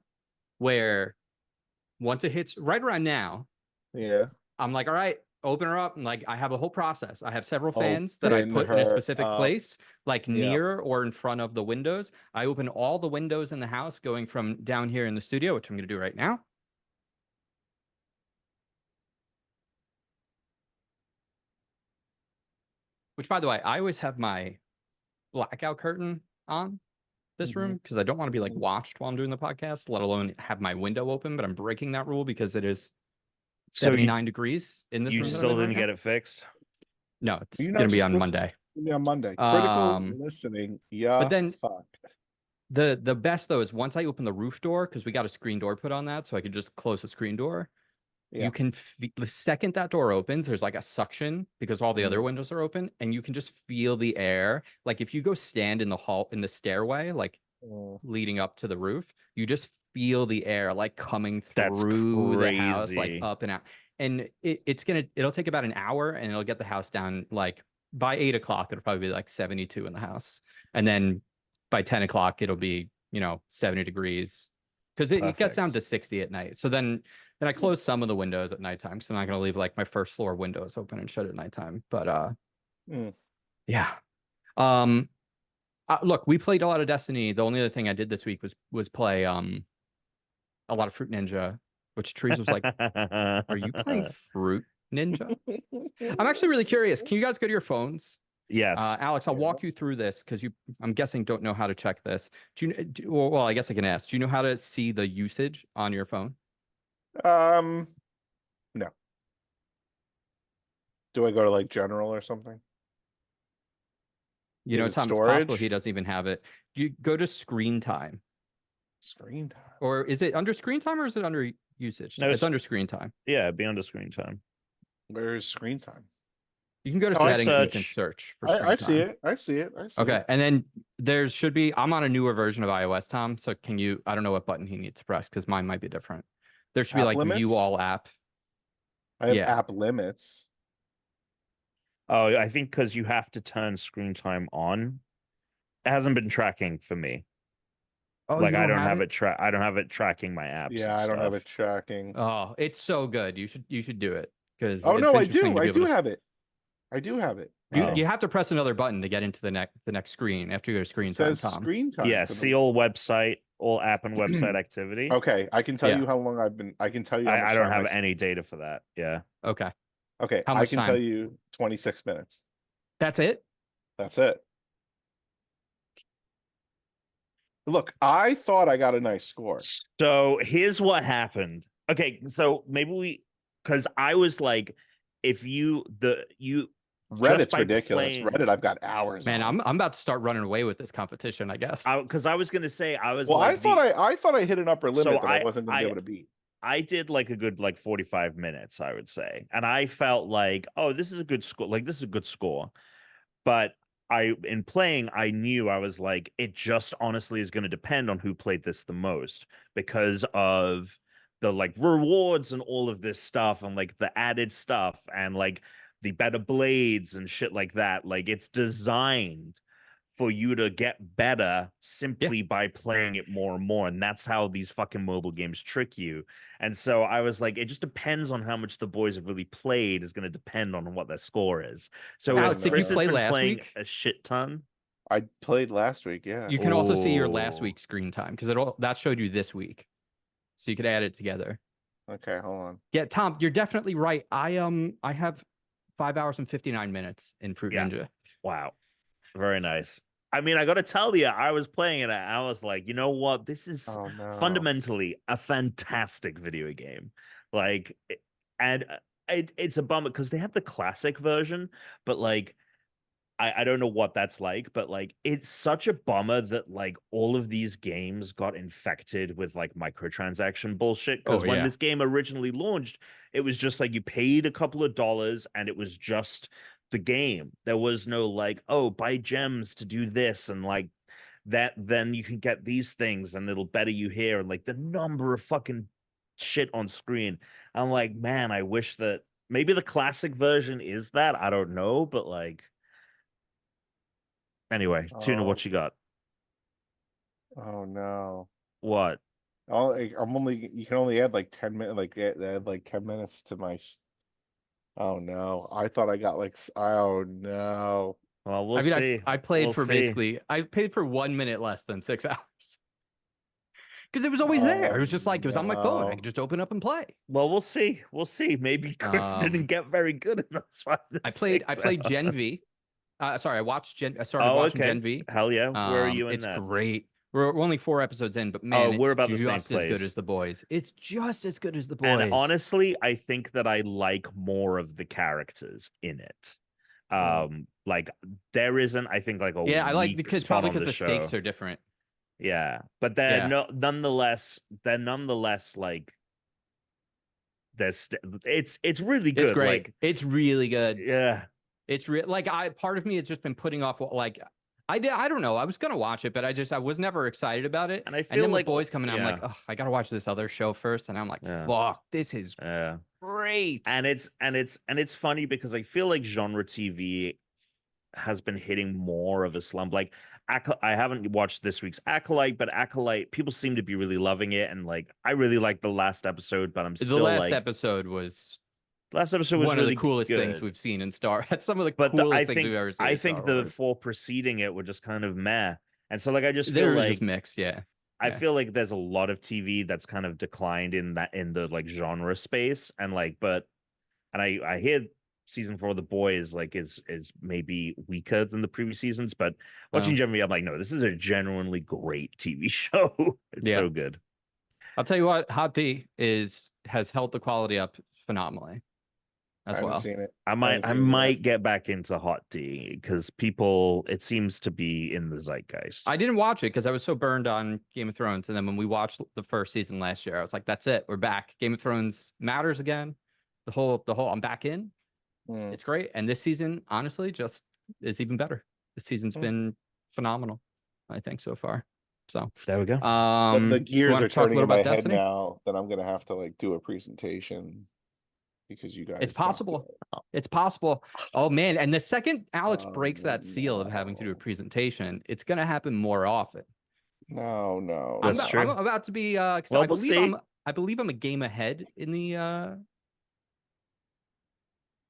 where once it hits right around now, Yeah. I'm like, all right, open her up. And like, I have a whole process. I have several fans that I Open put in a her specific up. place, like Yep. near or in front of the windows. I open all the windows in the house going from down here in the studio, which I'm going to do right now. Which, by the way, I always have my blackout curtain on this room because I don't want to be like watched while I'm doing the podcast, let alone have my window open. But I'm breaking that rule because it is So 79 degrees in this you room. that I'm still in right didn't now. get it fixed? No, it's You're not going to be just on listening- Monday. Yeah, Monday. Critical Um, listening. Yeah. but then- fuck. The best though is once I open the roof door, because we got a screen door put on that, so I could just close the screen door. Yeah. You can the second that door opens, there's like a suction because all the other Mm-hmm. windows are open, and you can just feel the air. Like if you go stand in the hall in the stairway, like leading up to the roof, you just feel the air like coming That's through the house, like crazy. up and out. And it'll take about an hour, and it'll get the house down like by 8 o'clock. It'll probably be like 72 in the house, and then by 10 o'clock it'll be 70 degrees because it gets down to 60 at night. So then I close some of the windows at nighttime, so I'm not going to leave like my first floor windows open and shut at nighttime. But yeah. Look, we played a lot of Destiny. The only other thing I did this week was play a lot of Fruit Ninja, which Therese was like, "Are you playing Fruit Ninja?" I'm actually really curious. Can you guys go to your phones? Yes. Alex, I'll walk you through this because I'm guessing, don't know how to check this. Well, I guess I can ask. Do you know how to see the usage on your phone? No. Do I go to like general or something? You know, Is it Tom, it's possible storage? he doesn't even have it. Do you go to screen time? Screen time. Or is it under screen time or is it under usage? No, it's it's- under screen time. Yeah, it'd be under screen time. Where is screen time? You can go to Oh, I settings and you can search. search for screen I see time. it. I see it. I see Okay, it. and then there should be, I'm on a newer version of iOS, Tom, so can you, I don't know what button he needs to press because mine might be different. There should be App like limits? view all app. I have yeah. app limits. Oh, I think because you have to turn screen time on. It hasn't been tracking for me. Oh, Like you I don't don't have have it? it I don't have it tracking my apps. Yeah, and I don't have stuff. it tracking. Oh, it's so good. You should do it because Oh it's no, I interesting do. to be I able do to. have it. I do have it. You Oh. you have to press another button to get into the next screen after you go to screen It time, says Tom. screen time. Yeah, for the- see all website, all app and website activity. Okay, I can tell Yeah. you how long I've been. I can tell you how much I don't time have any data for that. Yeah. Okay, Okay, How I much can time? tell you 26 minutes. that's it. That's it. Look, I thought I got a nice score. So here's what happened. Okay, so maybe because I was like, if you Reddit's by ridiculous. playing- Reddit, I've got hours. Man, on. I'm about to start running away with this competition. I guess. because I was gonna say I was Well, like I thought I hit an upper limit So that I wasn't going to I- be able to beat. I did like a good 45 minutes, I would say. And I felt like, oh, this is a good score. Like this is a good score. But in playing, I knew I was like, it just honestly is going to depend on who played this the most because of the like rewards and all of this stuff and like the added stuff and like the better blades and shit like that. Like it's designed for you to get better simply by playing it more and more. And that's how these fucking mobile games trick you. And so I was like, it just depends on how much the boys have really played is going to depend on what their score is. So Alex, if did you Chris has play been last playing week? a shit ton. I played last week. Yeah. You can also see your last Oh. week's screen time because that showed you this week, so you could add it together. Okay, hold on. Yeah, Tom, you're definitely right. I have 5 hours and 59 minutes in Fruit Yeah. Ninja. Wow. Very nice. I mean, I got to tell you, I was playing it and I was like, you know what? This is Oh no. fundamentally a fantastic video game. Like, and it's a bummer because they have the classic version, but like, I don't know what that's like, but like, it's such a bummer that like all of these games got infected with like microtransaction bullshit. Because when this game originally launched, it was just like you paid a couple of dollars and it was just the game. There was no like, oh, buy gems to do this and like that, then you can get these things and it'll better you here. And like the number of fucking shit on screen. I'm like, man, I wish that maybe the classic version is that. I don't know, but like anyway, Tuna, Oh. what you got? Oh no. What? You can only add like 10 minutes, like add like 10 minutes to my. Oh no. I thought I got like. Oh no. Well, we'll I mean, see. I played We'll for see. I paid for 1 minute less than 6 hours because it was always there. It was just like it was on my phone. I no. could just open up and play. Well, we'll see. We'll see. Maybe Chris didn't get very good in those 5 I played Gen V. Sorry, I started watching Gen V. Hell yeah. Where are you in it's that? great. We're only 4 episodes in, but man, we're it's about the same just as good place. as the boys. It's just as good as the boys. And honestly, I think that I like more of the characters in it. Like there isn't, I think, like a I like weak because spot probably on because the stakes show. are different. Yeah, but they're nonetheless like it's really good. It's great. Like It's really good. yeah, It's real. Like part of me has just been putting off. Like I don't know. I was gonna watch it, but I was never excited about it. and I And feel then like with boys coming, I'm like, oh, I gotta watch this other show first. And I'm like, Yeah. fuck, this is yeah. great. And it's funny because I feel like genre TV has been hitting more of a slump. Like I haven't watched this week's Acolyte, but Acolyte people seem to be really loving it, and like I really liked the last episode, but I'm still the last like episode was one of the coolest good. things we've seen in Star. That's some of the But coolest things we've ever seen. I think the 4 preceding it were just kind of meh, and so like I just feel They're like just mixed. Yeah. I feel like there's a lot of TV that's kind of declined in the like genre space, and like I hear season 4 of The Boys like is maybe weaker than the previous seasons, but watching Gen V, I'm like, no, this is a genuinely great TV show. It's so good. I'll tell you what, Hot D has held the quality up phenomenally as I haven't well. seen it. I might get back into Hot D because it seems to be in the zeitgeist. I didn't watch it because I was so burned on Game of Thrones, and then when we watched the first season last year, I was like, that's it, we're back. Game of Thrones matters again. The whole I'm back in. It's great. And this season, honestly, just is even better. This season's been phenomenal, I think, so far. So there we go. But the gears are turning in my head Destiny? now that I'm gonna have to like do a presentation because you guys. It's possible. It's possible. Oh man! And the second Alex breaks that seal of having to do a presentation, it's gonna happen more often. No. I'm, That's I'm true. about to be. 'Cause Well, I we'll believe see. I believe I'm a game ahead in the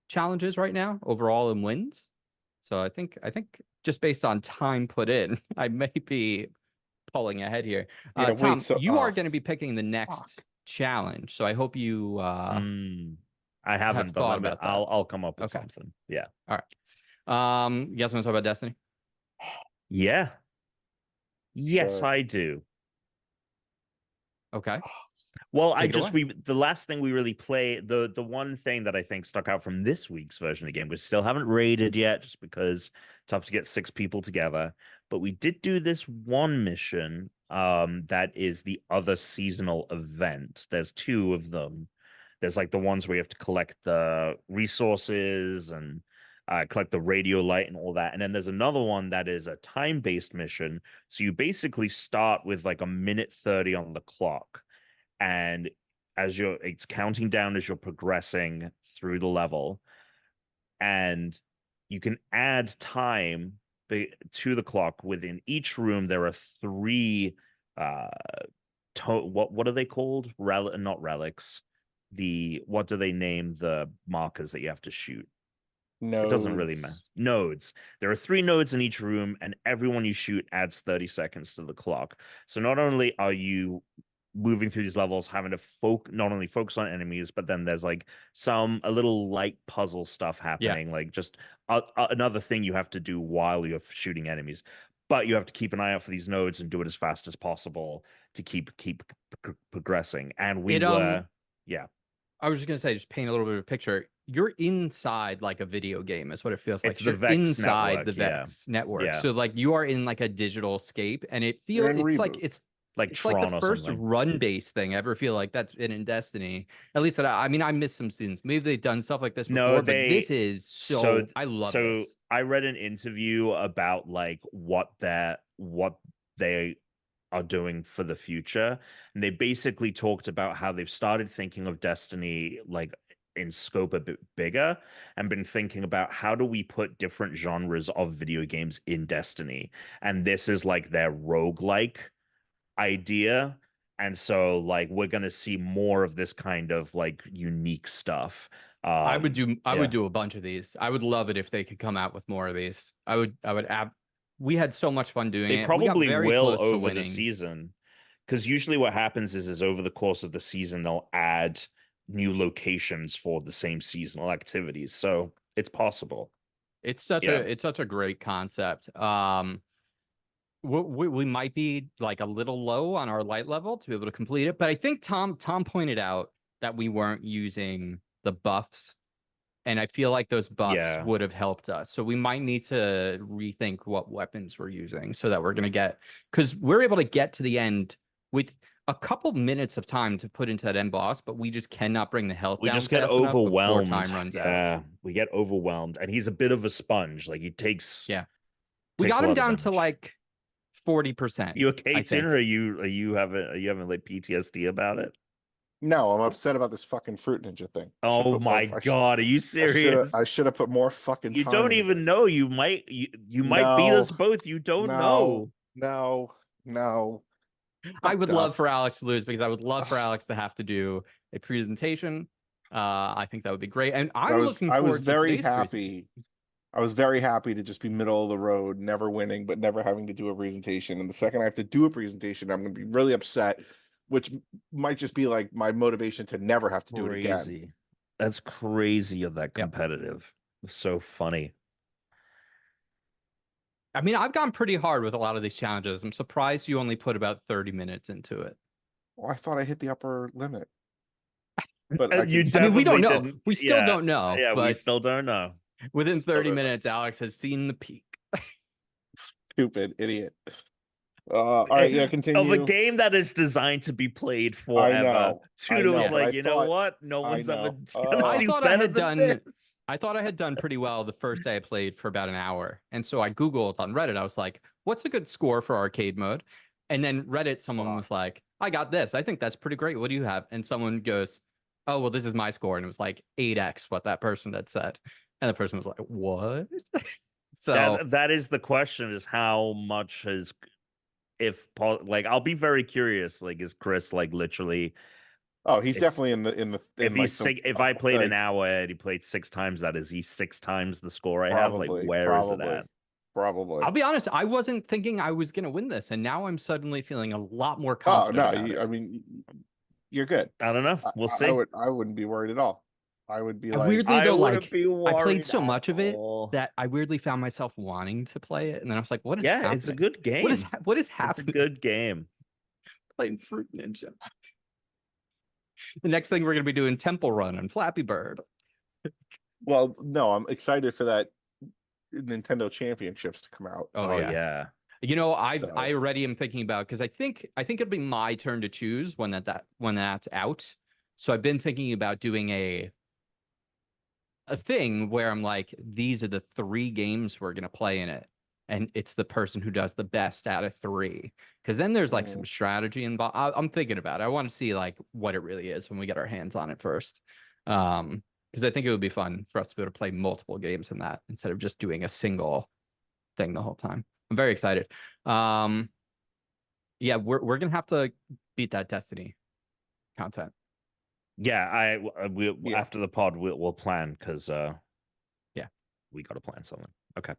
challenges right now, overall in wins. So I think just based on time put in, I may be pulling ahead here. Yeah, wait, Tom, so you are going to be picking the fuck. next challenge, so I hope you I haven't, but thought about that. I'll come up with Okay. something. Yeah. All right. You guys want to talk about Destiny? Yeah. Yes, Sure. I do. Okay. Well, Take it away. the last thing we really play, the one thing that I think stuck out from this week's version of the game, we still haven't raided yet, just because it's tough to get 6 people together. But we did do this one mission, that is the other seasonal event. There's 2 of them. There's like the ones where you have to collect the resources and collect the radio light and all that. And then there's another one that is a time-based mission. So you basically start with like a minute 30 on the clock. And it's counting down as you're progressing through the level. And you can add time to the clock. Within each room, there are 3 what are they called? Not relics. What do they name the markers that you have to shoot? No. It doesn't really matter. Nodes. There are 3 nodes in each room, and everyone you shoot adds 30 seconds to the clock. So not only are you moving through these levels, having to not only focus on enemies, but then there's like a little light puzzle stuff happening, like just another thing you have to do while you're shooting enemies. But you have to keep an eye out for these nodes and do it as fast as possible to keep progressing. And yeah. I was just gonna say, just paint a little bit of a picture. You're inside like a video game, is what it feels like. It's the You're Vex inside network, the yeah. Vex network. Yeah. So like you are in like a digital scape, and it You're feels in it's like Reboot. it's Tron like the or first something. run-based thing I ever feel like that's been in Destiny. At least I mean, I missed some seasons. Maybe they've done stuff like this before, but this is so I love this. I read an interview about like what they are doing for the future, and they basically talked about how they've started thinking of Destiny like in scope a bit bigger, and been thinking about how do we put different genres of video games in Destiny, and this is like their roguelike idea. And so like we're gonna see more of this kind of like unique stuff. I would do a bunch of these. I would love it if they could come out with more of these. We had so much fun doing They it. probably We got very will close to over the winning. season, because usually what happens is over the course of the season they'll add new locations for the same seasonal activities. So it's possible. It's such a great concept. We might be like a little low on our light level to be able to complete it, but I think Tom pointed out that we weren't using the buffs, and I feel like those buffs would have helped us. So we might need to rethink what weapons we're using so that we're going to get, because we're able to get to the end with a couple minutes of time to put into that end boss, but we just cannot bring the health down. We just get fast enough before overwhelmed. time runs out. We get overwhelmed, and he's a bit of a sponge. Like he takes. Yeah, we got him down to like 40%. You okay, Tuna? Are you having like PTSD about it? No, I'm upset about this fucking fruit ninja thing. Oh my god, are you serious? I should have put more fucking time. You don't even know. You might might beat us both. You don't know. No. I would love for Alex to lose, because I would love for Alex to have to do a presentation. I think that would be great. And I'm looking forward to I was very today's happy. I was very happy to just be middle of the road, never winning, but never having to do a presentation. And the second I have to do a presentation, I'm going to be really upset, which might just be like my motivation to never have to do it again. That's crazy of that competitive. Yep. So funny. I mean, I've gone pretty hard with a lot of these challenges. I'm surprised you only put about 30 minutes into it. Well, I thought I hit the upper limit. But I mean, we don't know. We still don't know. Yeah, but we still don't know. Within 30 minutes, Alex has seen the peak. Stupid idiot. All right, yeah, continue. Of a game that is designed to be played forever. Tuna was like, you know what? No one's ever gonna do better than this. I thought I had done pretty well the first day I played for about an hour. And so I Googled on Reddit. I was like, what's a good score for arcade mode? And then Reddit, someone was like, I got this. I think that's pretty great. What do you have? And someone goes, oh, well, this is my score. And it was like 8x what that person had said. And the person was like, what? So that is the question, is how much has like I'll be very curious. Like, is Chris like literally? Oh, he's If- definitely in If like if I played an like, hour and he played 6 times that, is he 6 times the score I have? Like, probably, where is it at? probably. I'll be honest, I wasn't thinking I was going to win this, and now I'm suddenly feeling a lot more Oh confident no, about it. I mean, you're good. I don't know. We'll see. I wouldn't be worried at all. I would be I like, weirdly I though, wouldn't like be I played worried so at much of it all. that I weirdly found myself wanting to play it, and then I was like, "What is Yeah, happening? it's a good game. What is It's a happening?" good game. Playing Fruit Ninja. The next thing we're gonna be doing Temple Run on Flappy Bird. well, no, I'm excited for that Nintendo Championships to come out. Oh, Oh yeah. yeah. You know, I So- already am thinking about, because I think it'll be my turn to choose when that's out. So I've been thinking about doing a thing where I'm like, these are the 3 games we're gonna play in it, and it's the person who does the best out of 3. Because then there's like some strategy involved. I'm thinking about it. I want to see like what it really is when we get our hands on it first. Because I think it would be fun for us to be able to play multiple games in that instead of just doing a single thing the whole time. I'm very excited. Yeah, we're gonna have to beat that Destiny content. Yeah, we Yeah. after the pod we'll plan because Yeah. we got to plan something. Okay.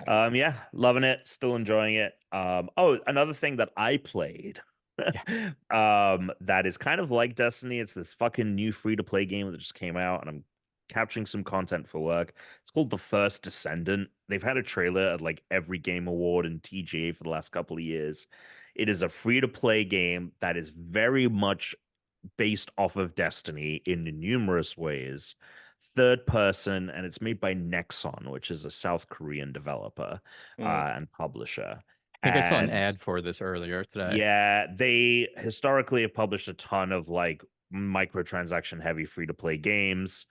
Yeah, loving it, still enjoying it. Oh, another thing that I played that is kind of like Destiny. It's this fucking new free-to-play game that just came out, and I'm capturing some content for work. It's called The First Descendant. They've had a trailer at like every game award in TGA for the last couple of years. It is a free-to-play game that is very much based off of Destiny in numerous ways. Third person, and it's made by Nexon, which is a South Korean developer and publisher. I think I saw an And ad for this earlier today. yeah, they historically have published a ton of like microtransaction heavy free to play games.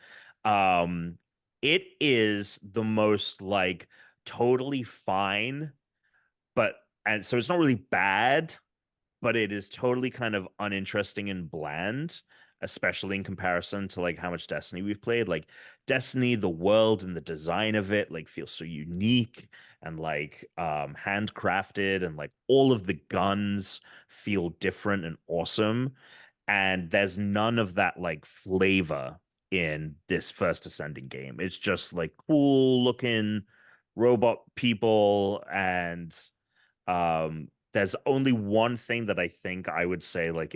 It is the most like totally fine, and so it's not really bad, but it is totally kind of uninteresting and bland, especially in comparison to like how much Destiny we've played. Like Destiny, the world and the design of it like feels so unique and like handcrafted, and like all of the guns feel different and awesome. And there's none of that like flavor in this First Ascending game. It's just like cool looking robot people, and there's only one thing that I think I would say like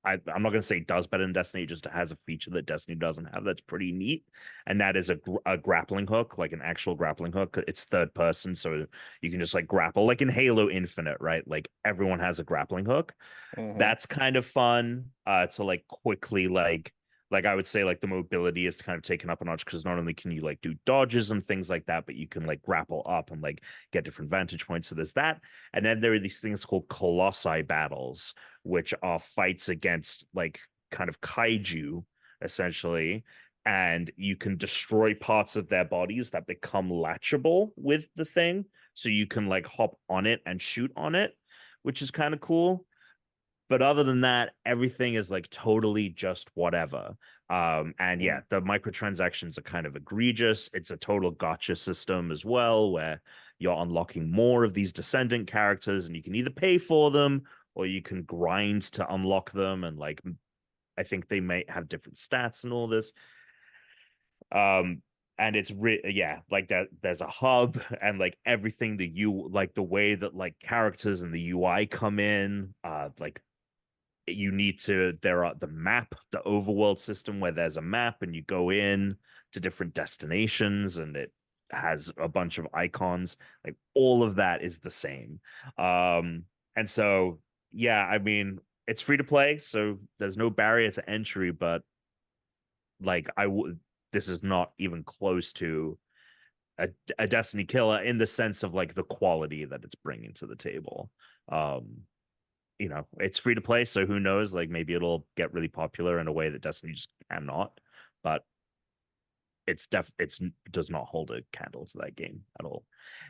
I'm not going to say it does better than Destiny. It just has a feature that Destiny doesn't have that's pretty neat, and that is a grappling hook, like an actual grappling hook. It's third person, so you can just like grapple, like in Halo Infinite, right? Like everyone has a grappling hook. That's kind of fun to like quickly like I would say like the mobility is kind of taken up a notch, because not only can you like do dodges and things like that, but you can like grapple up and like get different vantage points. So there's that. And then there are these things called Colossi battles, which are fights against like kind of kaiju, essentially. And you can destroy parts of their bodies that become latchable with the thing. So you can like hop on it and shoot on it, which is kind of cool. But other than that, everything is like totally just whatever. And yeah, the microtransactions are kind of egregious. It's a total gotcha system as well, where you're unlocking more of these descendant characters, and you can either pay for them or you can grind to unlock them. And like, I think they may have different stats and all this. And it's yeah, like that there's a hub, and like everything like the way that like characters and the UI come in, like you need to there are the map, the overworld system, where there's a map and you go in to different destinations, and it has a bunch of icons. Like all of that is the same. And so yeah, I mean, it's free to play, so there's no barrier to entry, but like this is not even close to a Destiny killer in the sense of like the quality that it's bringing to the table. You know, it's free to play, so who knows? Like maybe it'll get really popular in a way that Destiny just cannot. But it does not hold a candle to that game at all.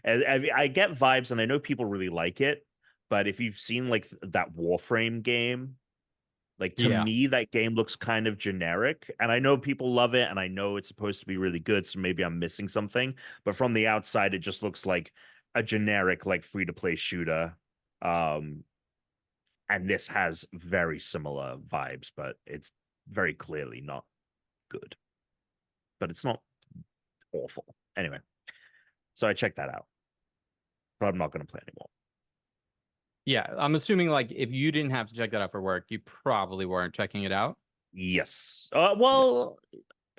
And I get vibes, and I know people really like it, but if you've seen like that Warframe game, like to me that game looks kind of generic, and I know people love it, and I know it's supposed to be really good, so maybe I'm missing something. But from the outside, it just looks like a generic like free to play shooter. And this has very similar vibes, but it's very clearly not good. But it's not awful. Anyway, so I checked that out. But I'm not going to play anymore. Yeah, I'm assuming like if you didn't have to check that out for work, you probably weren't checking it out. Yes. Well,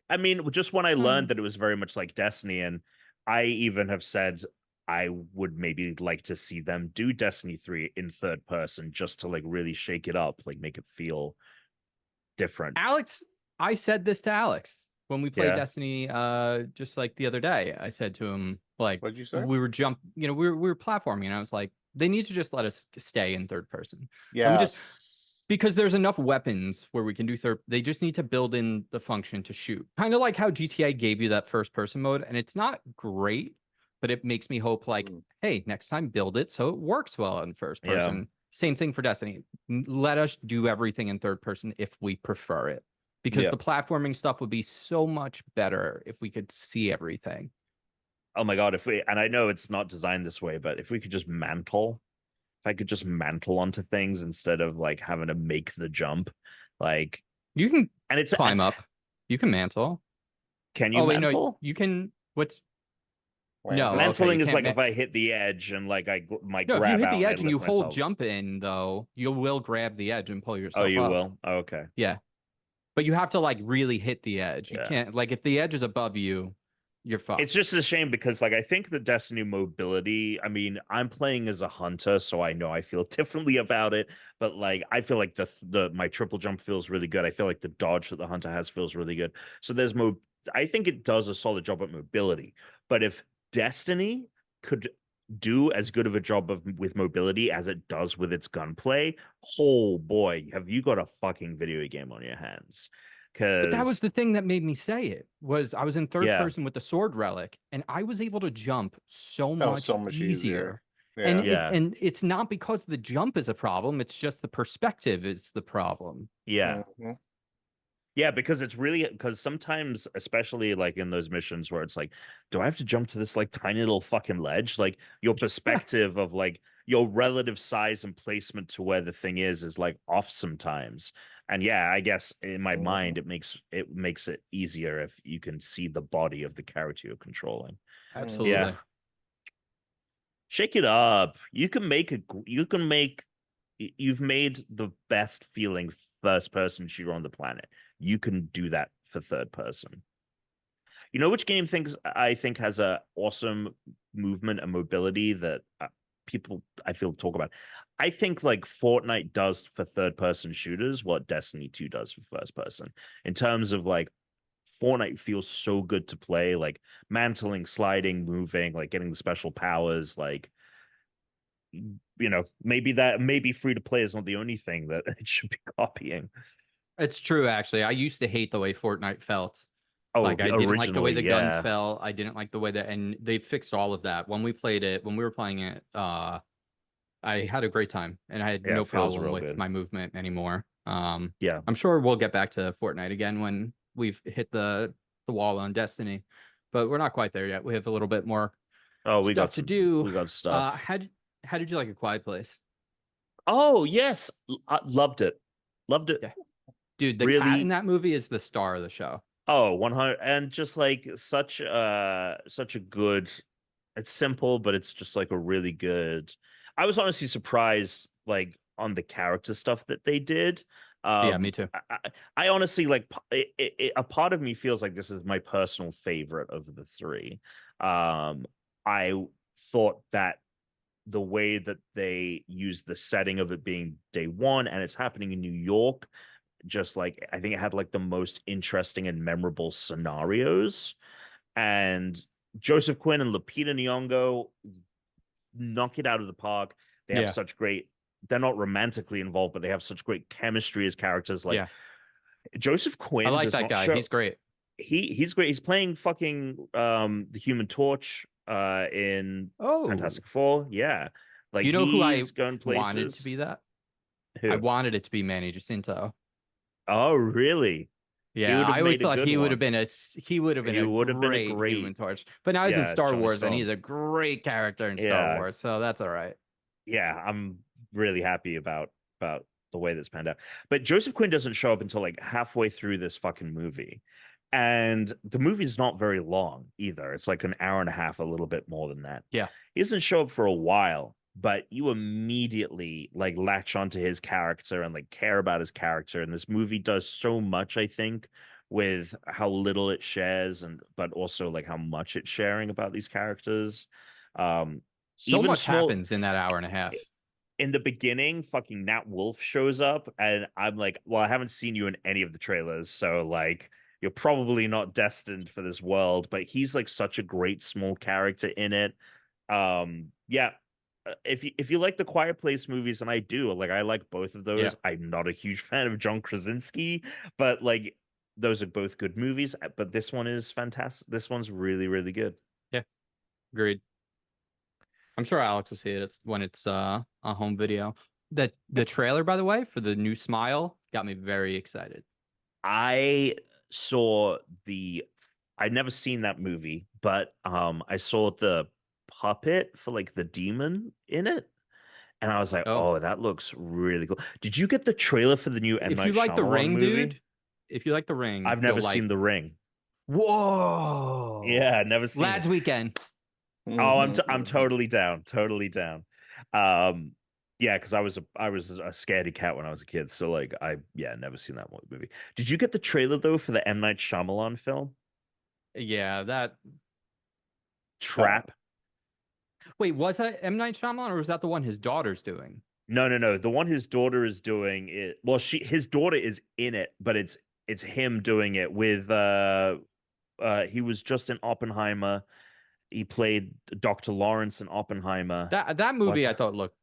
I mean, just when I learned that it was very much like Destiny, and I even have said I would maybe like to see them do Destiny 3 in third person just to like really shake it up, like make it feel different. Alex, I said this to Alex when we played Yeah. Destiny just like the other day. I said to him, like, What'd you say? we were we were platforming, and I was like, they need to just let us stay in third person. Yeah. Because there's enough weapons where we can do third. They just need to build in the function to shoot. Kind of like how GTA gave you that first person mode, and it's not great, but it makes me hope like, hey, next time build it so it works well in first person. Yeah. Same thing for Destiny. Let us do everything in third person if we prefer it. Because the platforming stuff would be so much better if we could see everything. Oh my God, and I know it's not designed this way, but if we could just mantle, if I could just mantle onto things instead of like having to make the jump, like you can and it's climb up. You can mantle. Can you mantle? No, you can. What's no mantling okay, is like if I hit the edge and like I might no, grab if you hit out the edge and you myself. hold jump in though, you will grab the edge and pull yourself. Oh, you up. will. Oh, okay. Yeah, but you have to like really hit the edge. You can't like if the edge is above you, you're fucked. It's just a shame because like I think the Destiny mobility, I mean, I'm playing as a hunter, so I know I feel differently about it, but like I feel like my triple jump feels really good. I feel like the dodge that the hunter has feels really good. So I think it does a solid job at mobility. But if Destiny could do as good of a job with mobility as it does with its gunplay, oh boy, have you got a fucking video game on your hands. But that was the thing that made me say it was I was in third person with the sword relic and I was able to jump so much easier. Yeah. And it's not because the jump is a problem. It's just the perspective is the problem. Yeah. Mm-hmm. Yeah, because sometimes, especially like in those missions where it's like, do I have to jump to this like tiny little fucking ledge? Like your perspective of like your relative size and placement to where the thing is like off sometimes. And yeah, I guess in my mind, it makes it easier if you can see the body of the character you're controlling. Absolutely. Yeah. Shake it up. You've made the best feeling first person shooter on the planet. You can do that for third person. You know which game I think has a awesome movement and mobility that people I feel talk about. I think like Fortnite does for third person shooters what Destiny 2 does for first person in terms of like Fortnite feels so good to play, like mantling, sliding, moving, like getting the special powers, like maybe free to play is not the only thing that it should be copying. It's true, actually. I used to hate the way Fortnite felt. Oh, like I didn't like the way the guns fell. I didn't like the way and they fixed all of that. When we were playing it, I had a great time and I had no problem with my movement anymore. I'm sure we'll get back to Fortnite again when we've hit the wall on Destiny, but we're not quite there yet. We have a little bit more stuff to do. We got stuff. How did you like A Quiet Place? Oh yes, I loved it. Yeah. Dude, the cat in that movie is the star of the show. Oh, 100, and just like such a good. It's simple, but it's just like a really good. I was honestly surprised, like on the character stuff that they did. Yeah, me too. I honestly like a part of me feels like this is my personal favorite of the three. I thought that the way that they used the setting of it being day one and it's happening in New York, just like I think it had like the most interesting and memorable scenarios. And Joseph Quinn and Lupita Nyong'o knock it out of the park. They have such great. They're not romantically involved, but they have such great chemistry as characters. Like Joseph Quinn, I like that guy. He's great. He's great. He's playing fucking the Human Torch in Fantastic Four. Yeah, like you know who I going places. Wanted to be that. Who? I wanted it to be Manny Jacinto. Oh, really? Yeah, I always thought he would have been a great Human Torch. But now he's in Star Wars and he's a great character in Star Wars, so that's all right. Yeah, I'm really happy about the way that's panned out. But Joseph Quinn doesn't show up until like halfway through this fucking movie. And the movie's not very long either. It's like an hour and a half, a little bit more than that. Yeah. He doesn't show up for a while, but you immediately like latch onto his character and like care about his character. And this movie does so much, I think, with how little it shares but also like how much it's sharing about these characters. So even much small- happens in that hour and a half. In the beginning, fucking Nat Wolff shows up, and I'm like, well, I haven't seen you in any of the trailers, so like you're probably not destined for this world, but he's like such a great small character in it. Yeah. If you like the Quiet Place movies, and I do, like I like both of those. Yeah. I'm not a huge fan of John Krasinski, but like those are both good movies. But this one is fantastic. This one's really, really good. Yeah. Agreed. I'm sure Alex will see it when it's a home video. The trailer, by the way, for the new Smile got me very excited. I saw I'd never seen that movie, but I saw the puppet for like the demon in it, and I was like, oh, that looks really cool. Did you get the trailer for the new M. If Night you like The Shyamalan Ring, movie? dude, if you like The Ring, I've never seen The Ring. Whoa. Yeah, never seen Lads it. Weekend. Oh, I'm totally down. Totally down. Yeah, because I was a scaredy cat when I was a kid, so like never seen that one movie. Did you get the trailer though for the M. Night Shyamalan film? Yeah, that Trap. Wait, was that M. Night Shyamalan, or was that the one his daughter's doing? No. The one his daughter is doing it. Well, his daughter is in it, but it's him doing it with he was just in Oppenheimer. He played Dr. Lawrence in Oppenheimer. That movie I thought looked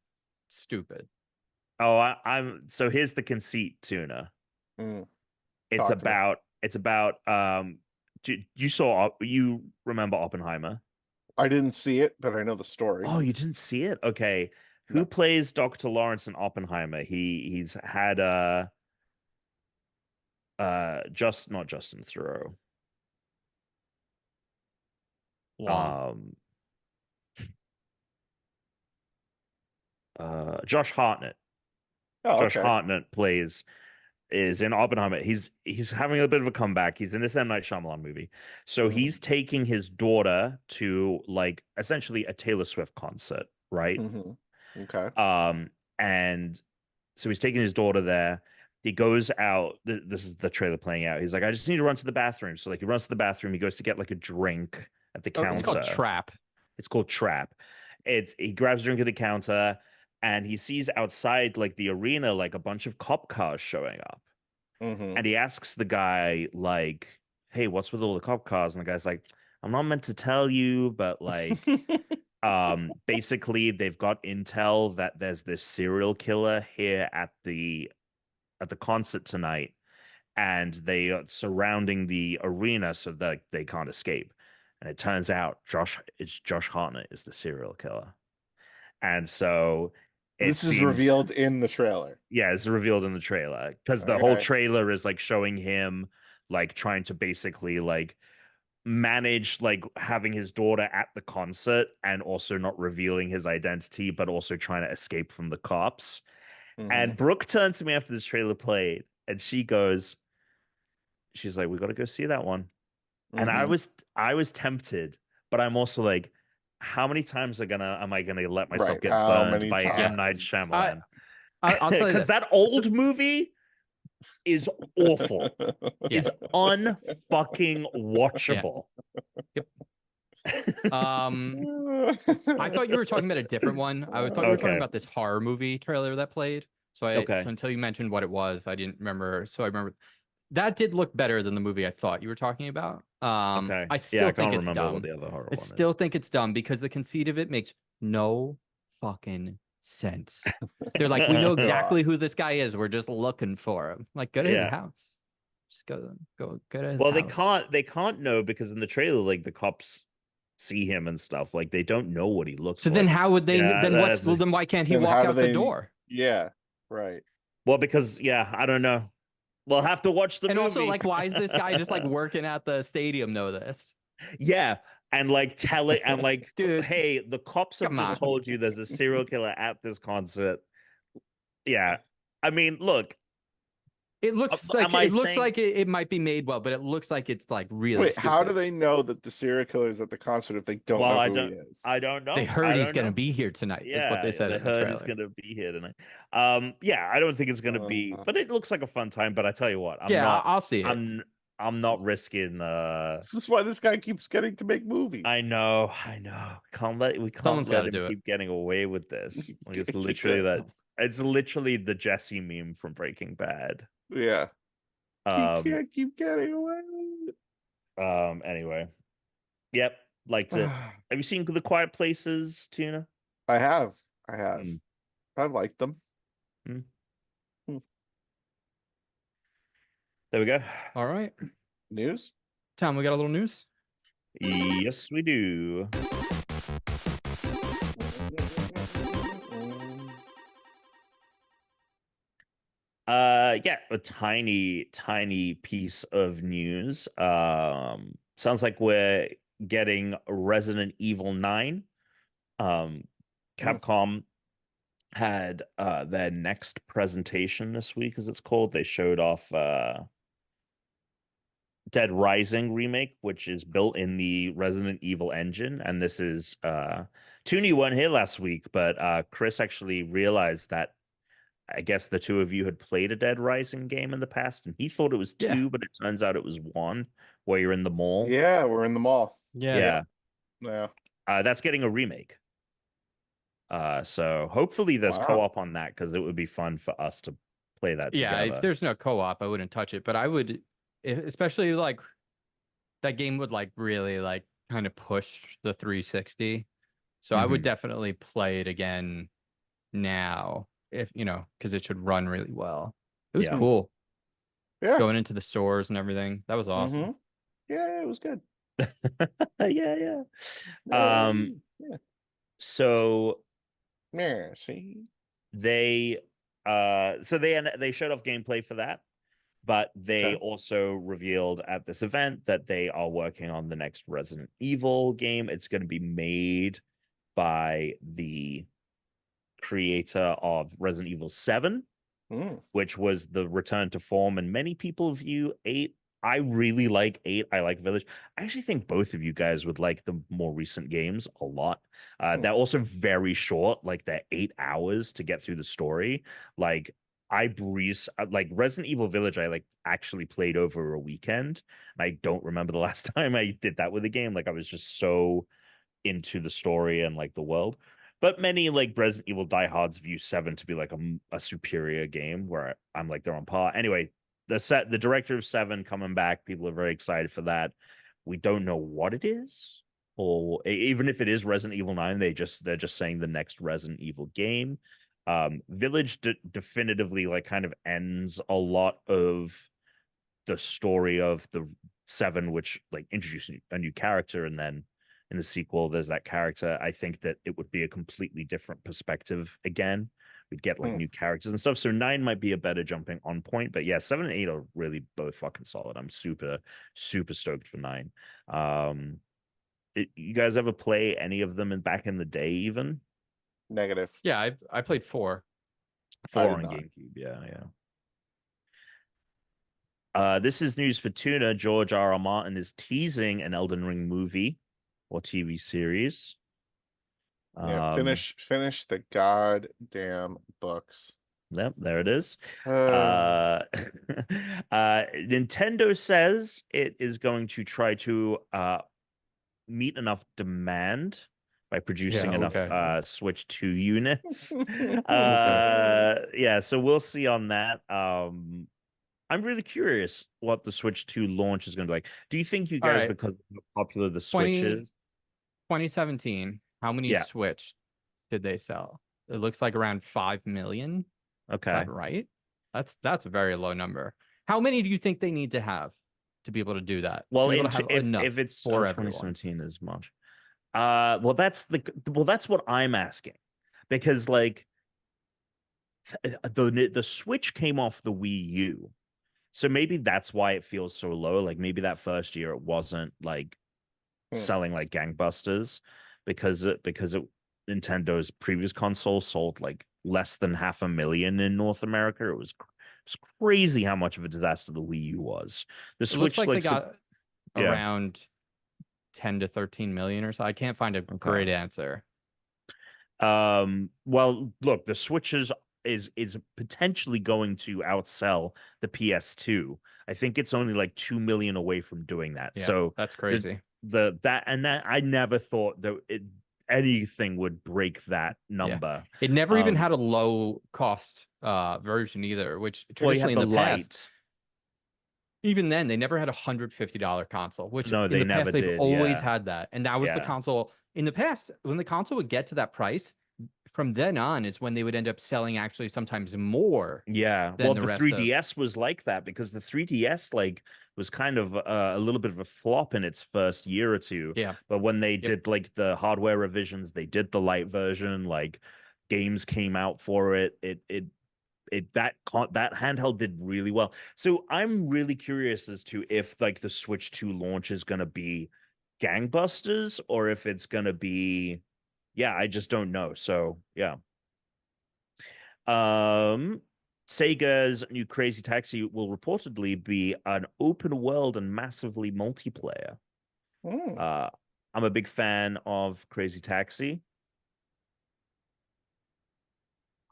stupid. Oh, so here's the conceit, Tuna. It's about you remember Oppenheimer? I didn't see it, but I know the story. Oh, you didn't see it? Okay. Who plays Dr. Lawrence in Oppenheimer? He's had not Justin Theroux. Josh Hartnett. Josh Hartnett is in Oppenheimer. He's having a bit of a comeback. He's in this M. Night Shyamalan movie. So he's taking his daughter to like essentially a Taylor Swift concert, right? Okay. And so he's taking his daughter there. He goes out. This is the trailer playing out. He's like, I just need to run to the bathroom. So like he runs to the bathroom. He goes to get like a drink at the counter. It's called Trap. It's called Trap. He grabs a drink at the counter, and he sees outside like the arena like a bunch of cop cars showing up. And he asks the guy like, hey, what's with all the cop cars? And the guy's like, I'm not meant to tell you, but like basically they've got intel that there's this serial killer here at the concert tonight, and they are surrounding the arena so that they can't escape. And it turns out Josh Hartnett is the serial killer. And so this is revealed in the trailer. Yeah, it's revealed in the trailer because the whole trailer is like showing him like trying to basically like manage like having his daughter at the concert and also not revealing his identity, but also trying to escape from the cops. And Brooke turned to me after this trailer played, and she's like, we got to go see that one. And I was tempted, but I'm also like, how many times am I gonna let myself get burned by M. Night Shyamalan? I'll tell you because that old movie is awful. Is unfucking watchable. Yep. I thought you were talking about a different one. I thought you were talking about this horror movie trailer that played. So until you mentioned what it was, I didn't remember. So I remember that did look better than the movie I thought you were talking about. I still think it's dumb. I still think it's dumb because the conceit of it makes no fucking sense. They're like, we know exactly who this guy is. We're just looking for him. Like, go to his house. Just go to his house. They can't know because in the trailer, like the cops see him and stuff. Like they don't know what he looks like. So then how would they then why can't he walk out the door? Yeah, right. Well, because I don't know. We'll have to watch the movie. And also, like, why is this guy just like working at the stadium know this? Yeah. And like tell it and like, dude, hey, the cops have just told you there's a serial killer at this concert. Yeah. I mean, look. It looks like am I it looks saying- like it might be made well, but it looks like it's like really Wait, how do stupid. they know that the serial killer is at the concert if they don't Well, know I who don't. he is? I don't know. They heard I he's don't gonna know. be here tonight, is what Yeah, they said they in the heard he's trailer. gonna be here tonight. Yeah, I don't think it's gonna be, but it looks like a fun time. But I tell you what, I'll see it. I'm not risking. This is why this guy keeps getting to make movies. I know. We can't Someone's let gotta him do it. keep getting away with this. Like, it's Keep literally that- that. It's literally the Jesse meme from Breaking Bad. Yeah. He Um. can't keep getting away with it. Anyway. Yep. Liked it. Have you seen The Quiet Places, Tuna? I have. Mm. I've liked them. There we go. All right, News? Tom, we got a little news. Yes, we do. Yeah, a tiny piece of news. Sounds like we're getting Resident Evil 9. Capcom had their next presentation this week, as it's called. They showed off Dead Rising remake, which is built in the Resident Evil engine. And this is Tuna, you weren't here last week, but Chris actually realized that I guess the two of you had played a Dead Rising game in the past, and he thought it was two, but it turns out it was one, where you're in the mall. Yeah, we're in the mall. Yeah. Yeah. That's getting a remake. So hopefully there's co-op on that, because it would be fun for us to play that together. Yeah, if there's no co-op, I wouldn't touch it, but I would, especially like that game would like really like kind of push the 360. So I would definitely play it again now, if because it should run really well. It was cool. Yeah. Going into the stores and everything. That was awesome. Yeah, it was good. Yeah. So see, they showed off gameplay for that, but they also revealed at this event that they are working on the next Resident Evil game. It's going to be made by the creator of Resident Evil 7, which was the return to form, and many people view 8. I really like 8. I like Village. I actually think both of you guys would like the more recent games a lot. They're also very short, like they're 8 hours to get through the story. Like like Resident Evil Village, I like actually played over a weekend. And I don't remember the last time I did that with a game. Like I was just so into the story and like the world. But many like Resident Evil diehards view 7 to be like a superior game, where I'm like they're on par. Anyway, the director of 7 coming back, people are very excited for that. We don't know what it is, or even if it is Resident Evil 9, they're just saying the next Resident Evil game. Village definitively like kind of ends a lot of the story of the 7, which like introduced a new character, and then in the sequel there's that character. I think that it would be a completely different perspective again. We'd get like new characters and stuff. So 9 might be a better jumping on point. But yeah, 7 and 8 are really both fucking solid. I'm super stoked for 9. You guys ever play any of them back in the day even? Negative. Yeah, I played 4. 4 on GameCube. Yeah. This is news for Tuna. George R.R. Martin is teasing an Elden Ring movie or TV series. Yeah, finish the goddamn books. Yep, there it is. Nintendo says it is going to try to meet enough demand by producing enough Switch 2 units. Yeah, so we'll see on that. I'm really curious what the Switch 2 launch is going to be like. Do you think you guys, because of how popular the Switch is? 2017, how many Switch did they sell? It looks like around 5 million. Okay. Is that right? That's a very low number. How many do you think they need to have to be able to do that? Well, if it's for 2017 is much. Well, that's what I'm asking, because like the Switch came off the Wii U, so maybe that's why it feels so low. Like maybe that first year it wasn't like selling like gangbusters, because Nintendo's previous console sold like less than 500,000 in North America. It's crazy how much of a disaster the Wii U was. The It looks Switch, like they so- got yeah. around 10 to 13 million or so. I can't find a great answer. Well, look, the Switch is potentially going to outsell the PS2. I think it's only like 2 million away from doing that. Yeah, So that's crazy. That I never thought that anything would break that number. It never even had a low cost version either, which traditionally in the past, even then, they never had $150 console, which No, in they the never past they've did, always yeah. had that. And that was the Yeah. console in the past. When the console would get to that price, from then on is when they would end up selling actually sometimes more. Yeah. Than Well, the the rest 3DS was like that because the 3DS like was kind of a little bit of a flop in its first year or two. Yeah. But when they did like the hardware revisions, they did the light version, like games came out for it. That handheld did really well. So I'm really curious as to if like the Switch 2 launch is going to be gangbusters or if it's going to be, yeah, I just don't know. So yeah. Sega's new Crazy Taxi will reportedly be an open world and massively multiplayer. I'm a big fan of Crazy Taxi.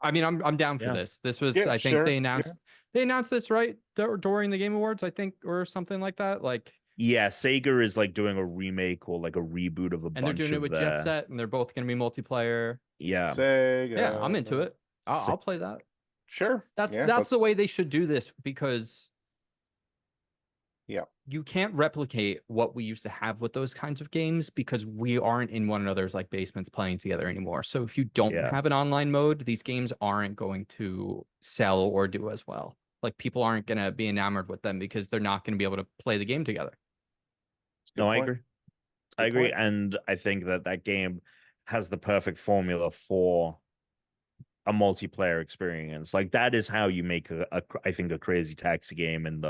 I mean, I'm down for this. This was, I think they announced this right during the Game Awards, I think, or something like that. Like, yeah, Sega is like doing a remake or like a reboot of a bunch of and they're doing it with Jet Set, and they're both going to be multiplayer. Yeah, Sega. Yeah, I'm into it. I'll play that. Sure. That's the way they should do this because you can't replicate what we used to have with those kinds of games because we aren't in one another's like basements playing together anymore. So if you don't have an online mode, these games aren't going to sell or do as well. Like people aren't going to be enamored with them because they're not going to be able to play the game together. No, I agree. I agree. And I think that game has the perfect formula for a multiplayer experience. Like that is how you make I think a Crazy Taxi game and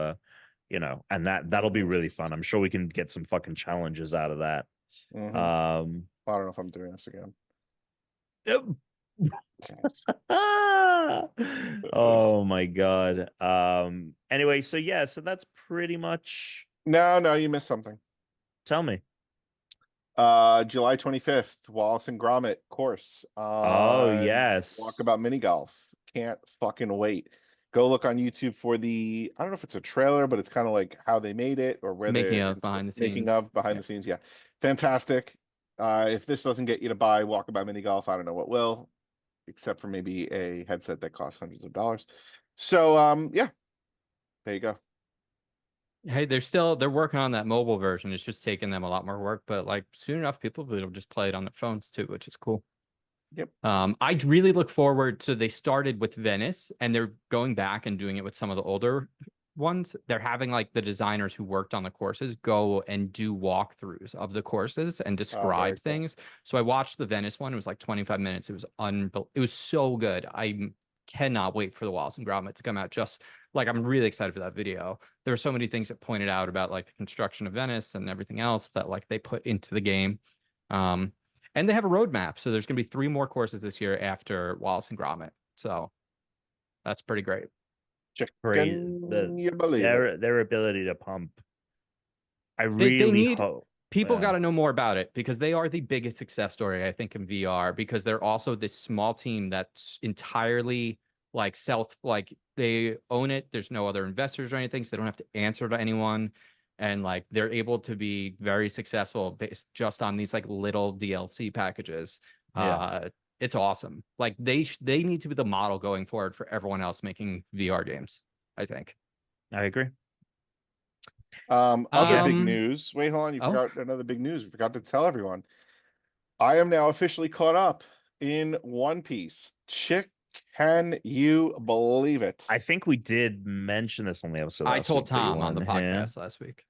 and that'll be really fun. I'm sure we can get some fucking challenges out of that. I don't know if I'm doing this again. Oh my god. Anyway, so that's pretty much. No, you missed something. Tell me. July 25th, Wallace and Gromit course. Oh yes. Walkabout Minigolf. Can't fucking wait. Go look on YouTube for I don't know if it's a trailer, but it's kind of like how they made it or where they're behind the scenes. Making of behind the scenes. Yeah. Fantastic. If this doesn't get you to buy Walkabout Minigolf, I don't know what will, except for maybe a headset that costs hundreds of dollars. So yeah. There you go. Hey, they're working on that mobile version. It's just taking them a lot more work, but like soon enough, people will just play it on their phones too, which is cool. Yep. I really look forward to. They started with Venice, and they're going back and doing it with some of the older ones. They're having like the designers who worked on the courses go and do walkthroughs of the courses and describe things. Cool. So I watched the Venice one. It was like 25 minutes. It was It was so good. I cannot wait for the Wallace and Gromit to come out. Just like I'm really excited for that video. There were so many things that pointed out about like the construction of Venice and everything else that like they put into the game. And they have a roadmap. So there's going to be 3 more courses this year after Wallace and Gromit. So that's pretty great. Their ability to pump. They need hope. People got to know more about it because they are the biggest success story, I think, in VR, because they're also this small team that's entirely like they own it. There's no other investors or anything, so they don't have to answer to anyone. And like they're able to be very successful based just on these like little DLC packages. It's awesome. Like they need to be the model going forward for everyone else making VR games, I think. I agree. Other big news. Wait, hold on. You forgot another big news. We forgot to tell everyone. I am now officially caught up in One Piece. Can you believe it? I think we did mention this on the episode. I told Tom on the podcast last week.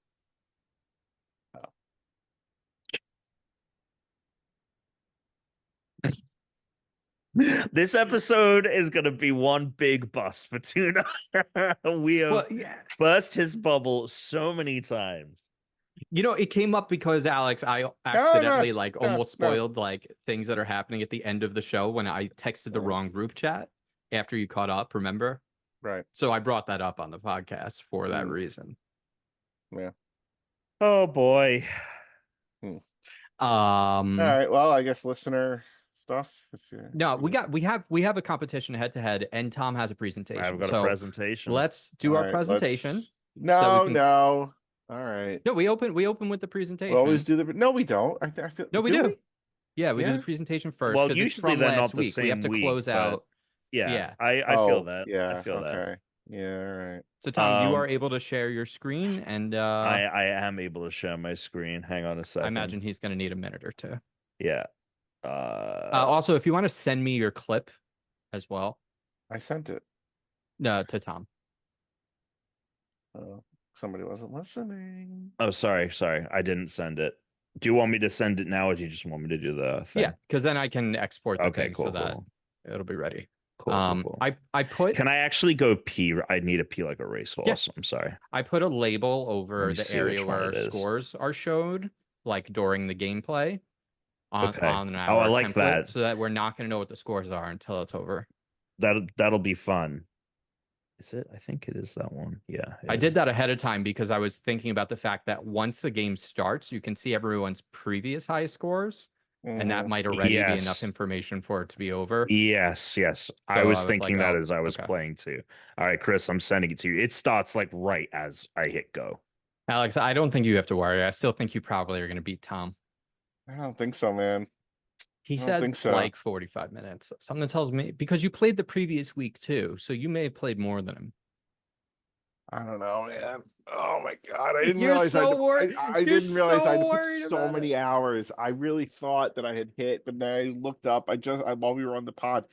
This episode is going to be one big bust for Tuna. We have burst his bubble so many times. You know, it came up because Alex, I no, accidentally like no, almost no. spoiled like things that are happening at the end of the show when I texted the wrong group chat after you caught up, remember? Right. So I brought that up on the podcast for that reason. Yeah. Oh boy. All right. Well, I guess listener stuff. No, we have a competition head to head, and Tom has a presentation. I've got a So presentation. let's do our presentation. No, no. All right. No, we open with the presentation. We always do the. No, we don't. I feel. No, we do. Yeah, we do the presentation first. Well, usually it's they're from not last the same week. We have to week, close out. Yeah. I feel that. Yeah. I feel that. Yeah. All right. So Tom, you are able to share your screen, and I am able to share my screen. Hang on a second. I imagine he's going to need a minute or two. Yeah. Also, if you want to send me your clip as well. I sent it. No, to Tom. Somebody wasn't listening. Oh, sorry. I didn't send it. Do you want me to send it now, or do you just want me to do the thing? Yeah, because then I can export the thing so that it'll be ready. Cool. I put. Can I actually go pee? I need to pee like a racehorse. Yeah. I'm sorry. I put a label over the area where scores are showed, like during the gameplay. On our I like template, that. so that we're not going to know what the scores are until it's over. That'll be fun. Is it? I think it is that one. Yeah. I did that ahead of time because I was thinking about the fact that once a game starts, you can see everyone's previous high scores, and that might already be enough information for it to be over. Yes. So I was thinking that as I was playing too. All right, Chris, I'm sending it to you. It starts like right as I hit go. Alex, I don't think you have to worry. I still think you probably are going to beat Tom. I don't think so, man. He said like 45 minutes. Something tells me, because you played the previous week too, so you may have played more than him. I don't know, man. Oh my god, I didn't You're realize so worried. I didn't realize I'd put so about many hours. I really thought that I had hit, but then I looked up. While we were on the pod,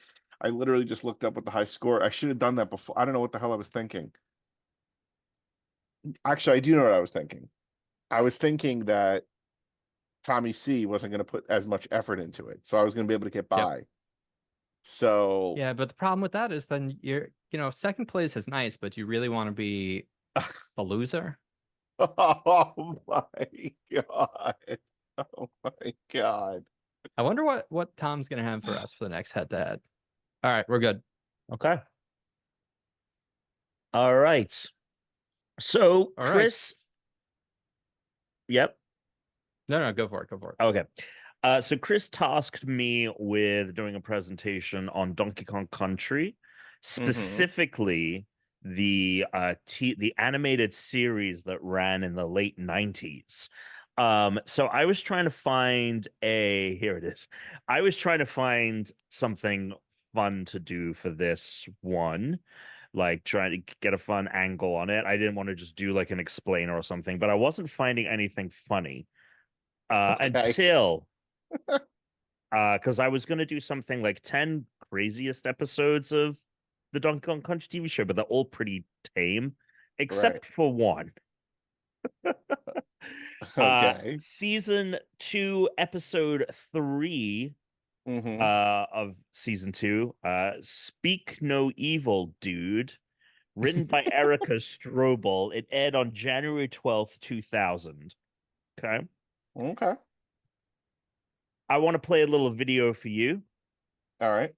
I literally just looked up what the high score. I should have done that before. I don't know what the hell I was thinking. Actually, I do know what I was thinking. I was thinking that Tommy C wasn't going to put as much effort into it, so I was going to be able to get by. So yeah, but the problem with that is then second place is nice, but you really want to be a loser. Oh my god! Oh my god! I wonder what Tom's going to have for us for the next head-to-head. All right, we're good. Okay. All right. So Chris. Yep. No, go for it. Okay. So Chris tasked me with doing a presentation on Donkey Kong Country, specifically the animated series that ran in the late 90s. So I was trying to find here it is. I was trying to find something fun to do for this one, like trying to get a fun angle on it. I didn't want to just do like an explainer or something, but I wasn't finding anything funny. Until because I was going to do something like 10 craziest episodes of the Donkey Kong Country TV show, but they're all pretty tame except for one. Season 2 episode 3 of season 2, Speak No Evil Dude, written by Erica Strobel. It aired on January 12th 2000. Okay. I want to play a little video for you. All right.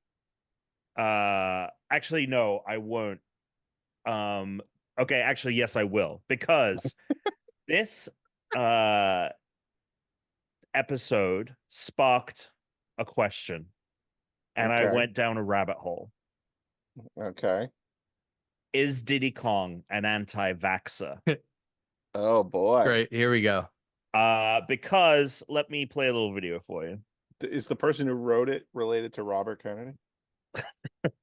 Actually, no, I won't. Okay, actually, yes, I will, because this episode sparked a question, and I went down a rabbit hole. Okay. Is Diddy Kong an anti-vaxxer? Oh boy. Great, here we go. Because let me play a little video for you. Is the person who wrote it related to Robert Kennedy?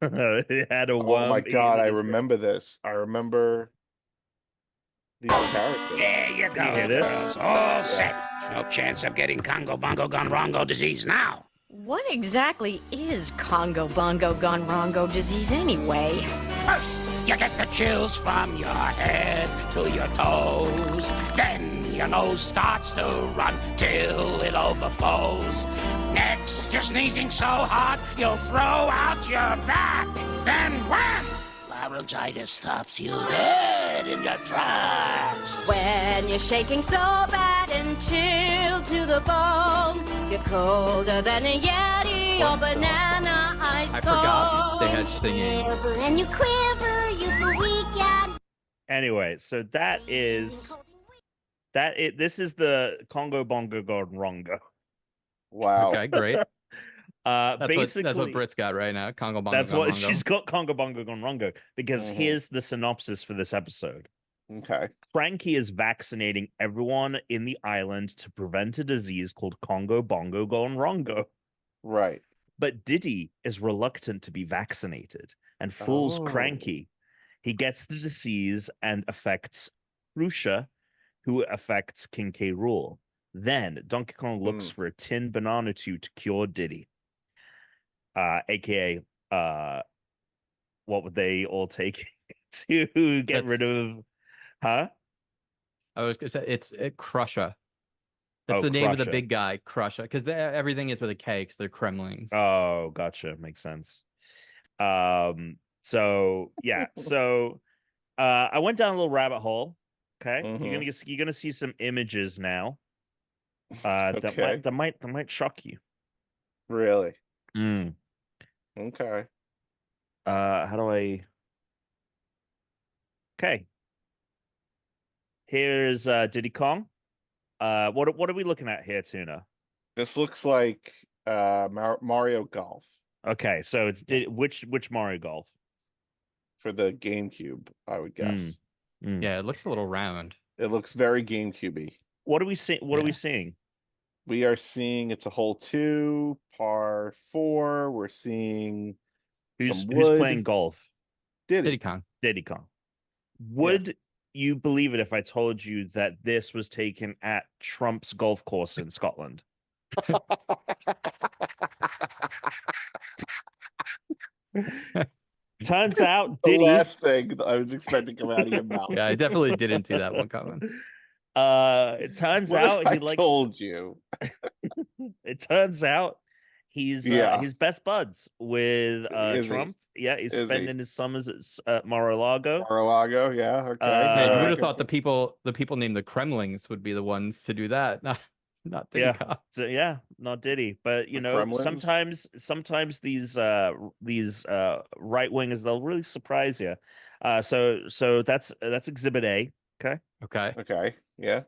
It had a oh my god, I remember this. I remember these characters. There you go, girls. All set. No chance of getting Congo Bongo Gone Rongo disease now. What exactly is Congo Bongo Gone Rongo disease anyway? First, you get the chills from your head to your toes. Then your nose starts to run till it overflows. Next, you're sneezing so hard you'll throw out your back. Then wham! Laryngitis stops you dead. dead in your tracks. When you're shaking so bad and chilled to the bone, you're colder than a Yeti or banana ice I forgot they had singing. And you quiver, you the weekend. Anyway, so this is the Congo Bongo Gone Rongo. Wow. Okay, great. Basically, that's what Brit's got right now. Congo Bongo. that's Gone what Rongo. she's got. Congo Bongo Gone Rongo. Because Mhm. here's the synopsis for this episode. Okay. Frankie is vaccinating everyone in the island to prevent a disease called Congo Bongo Gone Rongo. Right. But Diddy is reluctant to be vaccinated and fools Oh. Cranky. He gets the disease and affects Crucia, who affects King K. Rool. Then Donkey Kong looks for a tin banana tube to cure Diddy. AKA, what would they all take to get rid of? Huh? I was gonna say it's Crusher. That's the name of the big guy, Crusher, because everything is with a K, because they're Kremlings. Oh, gotcha. Makes sense. So yeah, so I went down a little rabbit hole. Okay, you're gonna see some images now. Okay. that might shock you. Really? Mm. Okay. How do I? Okay. Here's Diddy Kong. What are we looking at here, Tuna? This looks like Mario Golf Okay, so it's which Mario Golf? for the GameCube, I would guess. Yeah, it looks a little round. It looks very GameCube-y. What are we seeing? What are we seeing? We are seeing it's a hole 2, par 4. We're seeing Who's some wood. playing golf? Diddy Kong. Diddy Kong. Would you believe it if I told you that this was taken at Trump's golf course in Scotland? Turns out The Diddy. last thing I was expecting to come out of your mouth. Yeah, I definitely didn't see that one coming. It turns What out if he I likes. told you. It turns out he's best buds with Is he? Trump. Yeah, he's Is he? spending his summers at Mar-a-Lago. Mar-a-Lago, yeah, okay. Man, you would have Back thought the people named the Kremlings would be the ones to do that, not Diddy Kong. So, yeah, not Diddy, but you The know, Kremlins? sometimes these right wingers, they'll really surprise you. So that's Exhibit A. Okay. Okay, yeah.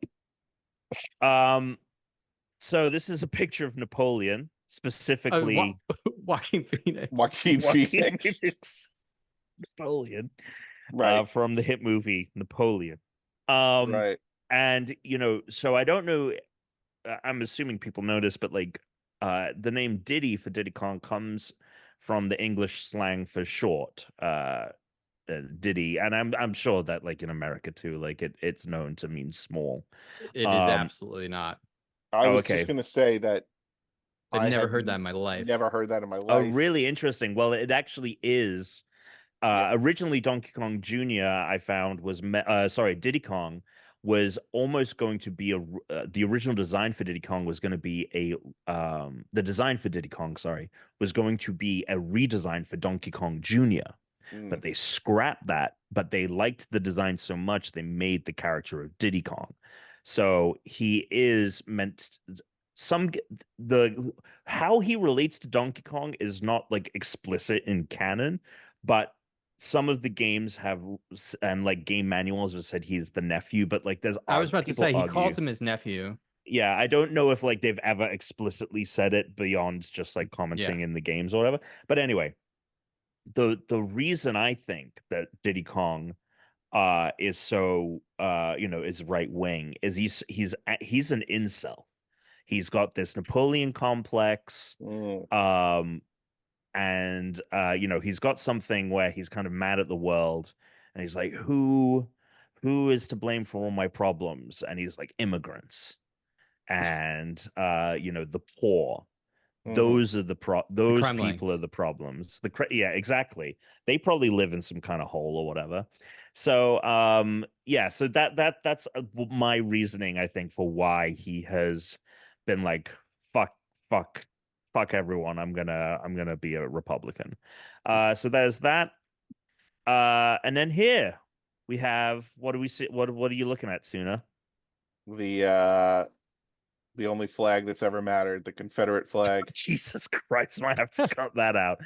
So this is a picture of Napoleon, specifically Joaquin Phoenix. Joaquin Phoenix. Napoleon, Right. from the hit movie Napoleon. Right. And you know, so I don't know. I'm assuming people know this, but like, the name Diddy for Diddy Kong comes from the English slang for short. Diddy, and I'm sure that like in America too, like it's known to mean small. It is absolutely not. I was just gonna say that I've never heard that in my life. Never heard that in my life. Oh, really interesting. Well, it actually is. Originally, Donkey Kong Jr. I found was Diddy Kong was almost going to be the original design for Diddy Kong was going to be the design for Diddy Kong, was going to be a redesign for Donkey Kong Jr. But they scrapped that, but they liked the design so much they made the character of Diddy Kong. So he is meant how he relates to Donkey Kong is not like explicit in canon, but some of the games have, and like game manuals have said he's the nephew, but like I was about to say he calls him his nephew. Yeah, I don't know if like they've ever explicitly said it beyond just like commenting in the games or whatever. But anyway, the reason I think that Diddy Kong is so is right wing is he's an incel. He's got this Napoleon complex. And he's got something where he's kind of mad at the world, and he's like, who is to blame for all my problems? And he's like, immigrants and the poor. Those are those people are the problems. Exactly. They probably live in some kind of hole or whatever. So so that's my reasoning, I think, for why he has been like, fuck everyone, I'm gonna be a Republican. So there's that. And then here We have what do we see? What are you looking at, Tuna? The only flag that's ever mattered, the Confederate flag. Jesus Christ, might have to cut that out.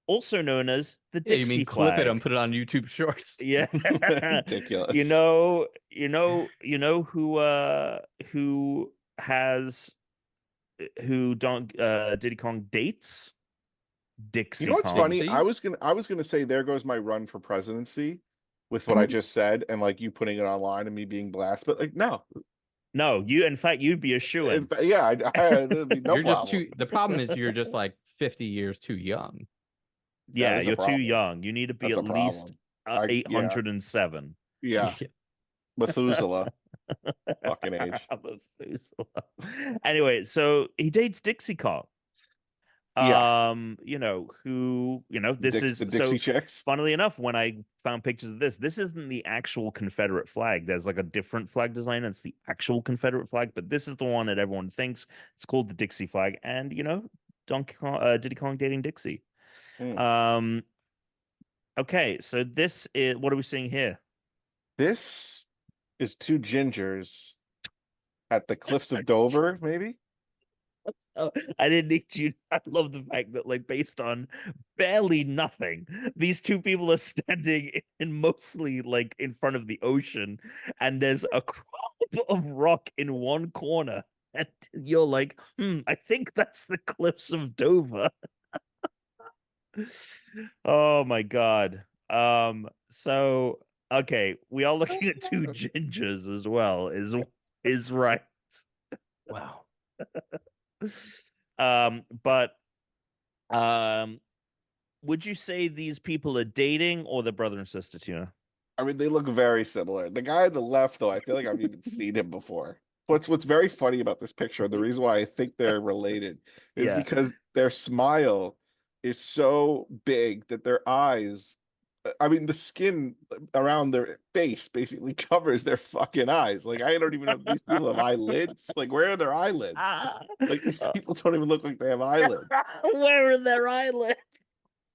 Also known as the Yeah, you Dixie mean clip it flag. and put it on YouTube Shorts? Yeah. Ridiculous. Who Diddy Kong dates? Dixie You know what's Kong. funny? I was gonna say there goes my run for presidency with what I just said, and like you putting it online and me being blasted, but like no. No, in fact you'd be a shoo-in. Yeah, there'd be no You're just problem. the problem is you're just like 50 years too young. Yeah, is a you're too problem. young. You need to be That's at a least problem. 807. Yeah. Methuselah. Fucking age. Methuselah. Anyway, so he dates Dixie Kong. Yeah. This is the Dixie chicks. Funnily enough, when I found pictures of this isn't the actual Confederate flag. There's like a different flag design. It's the actual Confederate flag, but this is the one that everyone thinks it's called the Dixie flag. And Diddy Kong dating Dixie. Okay, so this is what are we seeing here? This is two gingers at the cliffs of Dover, maybe. Oh, I didn't need you. I love the fact that, like, based on barely nothing, these two people are standing in mostly like in front of the ocean, and there's a crop of rock in one corner, and you're like, I think that's the cliffs of Dover. Oh my god. So okay, we are looking at two gingers as well. Is right. Wow. But would you say these people are dating or they're brother and sister, Tuna? I mean, they look very similar. The guy on the left, though, I feel like I've even seen him before. What's very funny about this picture, the reason why I think they're related, is because their smile is so big that their eyes, I mean, the skin around their face basically covers their fucking eyes. Like, I don't even know if these people have eyelids. Like, where are their eyelids? Like, these people don't even look like they have eyelids. Where are their eyelids?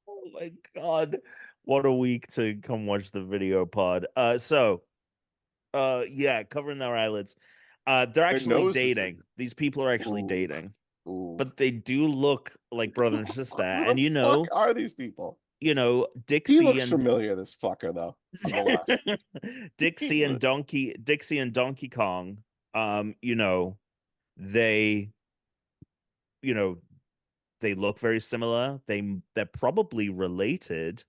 Oh my god. What a week to come watch the video pod. Yeah, covering their eyelids. They're actually dating. These people are actually dating. Ooh. But they do look like brother and sister. And fuck are these people? Dixie he looks familiar, this fucker, though. Dixie and Donkey Kong, they look very similar. They're probably related.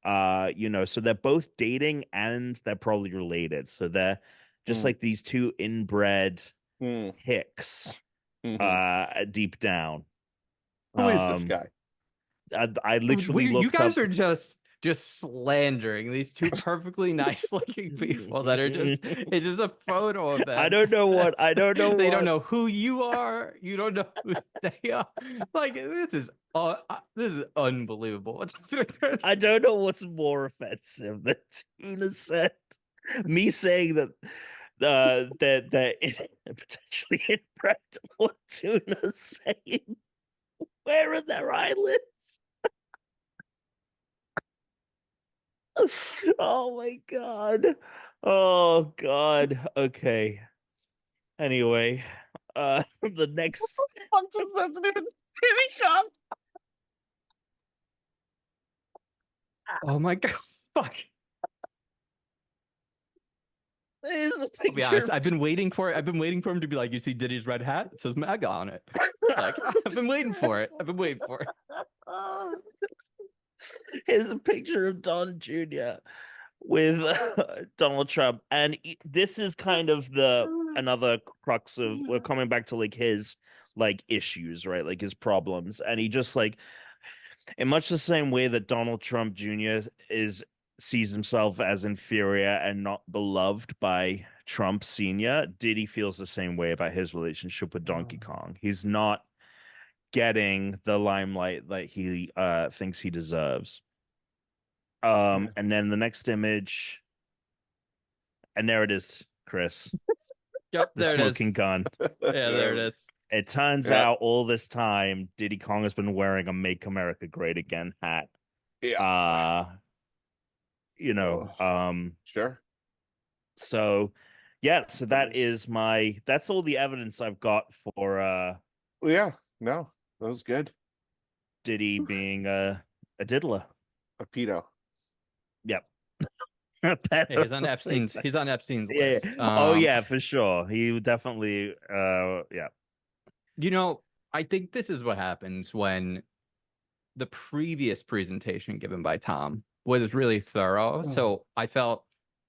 So they're both dating and they're probably related. So they're just like these two inbred hicks deep down. Who is this guy? I literally you guys up... are just slandering these two perfectly nice looking people that are it's just a photo of them. I don't know They don't know who you are. You don't know who they are. Like, this is unbelievable. I don't know what's more offensive than Tuna said. Me saying that that potentially inbred, or Tuna saying, where are their eyelids? Oh my god. Oh god. Okay. Anyway, the next What the fuck does that even come? Oh my god. Fuck. I'll be honest, I've been waiting for it. I've been waiting for him to be like, you see Diddy's red hat? It says MAGA on it. Like, I've been waiting for it. Here's a picture of Don Jr. with Donald Trump, and this is kind of another crux of we're coming back to like his like issues, right? Like his problems, and he just like in much the same way that Donald Trump Jr. sees himself as inferior and not beloved by Trump Sr., Diddy feels the same way about his relationship with Donkey Kong. He's not getting the limelight that he thinks he deserves. And then the next image, and there it is, Chris. Yep, the there smoking it is. gun. Yeah, there it is. It turns out all this time, Diddy Kong has been wearing a "Make America Great Again" hat. Yeah. you know. Sure. So yeah, so that's all the evidence I've got for Well, yeah, no, that was good. Diddy being a diddler. A pedo. Yep. Yeah, he's on Epstein's Yeah. list. Oh yeah, for sure. He definitely yeah. You know, I think this is what happens when the previous presentation given by Tom was really thorough. So I felt,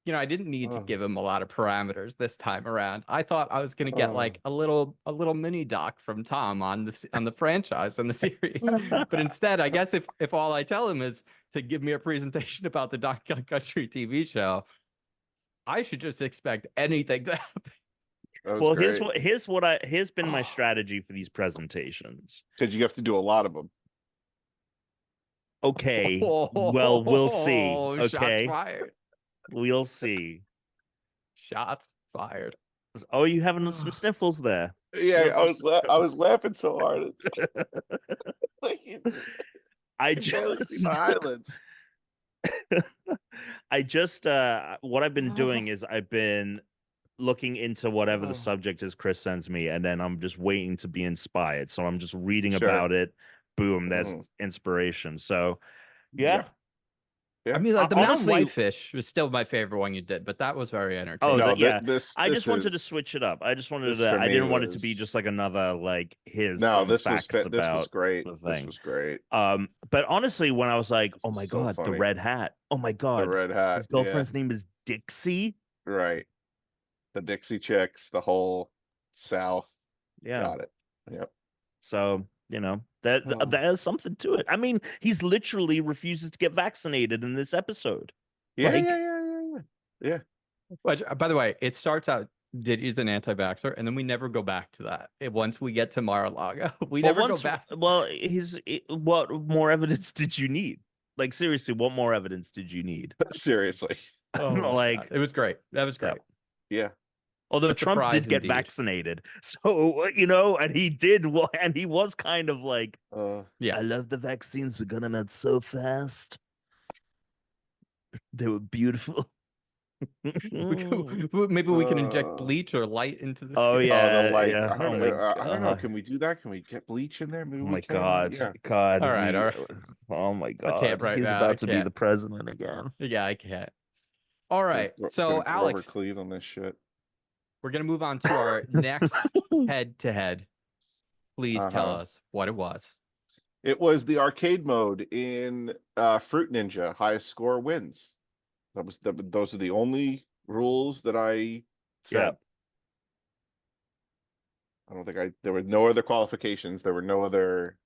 you know, I didn't need to give him a lot of parameters this time around. I thought I was going to get like a little mini doc from Tom on the franchise and the series. But instead, I guess if all I tell him is to give me a presentation about the Donkey Kong Country TV show, I should just expect anything to happen. Well, here's been my strategy for these presentations. Because you have to do a lot of them. Okay. Well, we'll see. Okay. Shots fired. We'll see. Shots fired. Oh, you having some sniffles there? Yeah, I was laughing so hard. I just see my eyelids. I just what I've been doing is I've been looking into whatever the subject is Chris sends me, and then I'm just waiting to be inspired. So I'm just reading about it. Boom, there's inspiration. So yeah. I mean, like, the Mountain Whitefish was still my favorite one you did, but that was very entertaining. Oh, no, yeah. I just wanted to switch it up. I just wanted to. I didn't want it to be just like another like his. No, this was great. This was great. But honestly, when I was like, oh my god, the red hat. Oh my god, the red hat. His girlfriend's name is Dixie. Right. The Dixie Chicks, the whole South. Yeah. Got it. Yep. So, you know, there's something to it. I mean, he's literally refuses to get vaccinated in this episode. Yeah. Which, by the way, it starts out Diddy's an anti-vaxxer, and then we never go back to that. Once we get to Mar-a-Lago, we never go back. Well, what more evidence did you need? Like, seriously, what more evidence did you need? Seriously. Like, it was great. That was great. Yeah. Although Trump did get vaccinated, so you know, and he did, and he was kind of like, I love the vaccines. We got them out so fast. They were beautiful. Maybe we can inject bleach or light into the skin. Oh yeah, the light. Yeah. I don't know. Can we do that? Can we get bleach in there? Maybe oh my god, God. All right. Oh my god, I can't he's about to be the president again. Yeah, I can't. All right, so Alex, Cleave on this shit. We're gonna move on to our next head-to-head. Please tell us what it was. It was the arcade mode in Fruit Ninja. Highest score wins. Those are the only rules that I said. I don't think there were no other qualifications. There were no other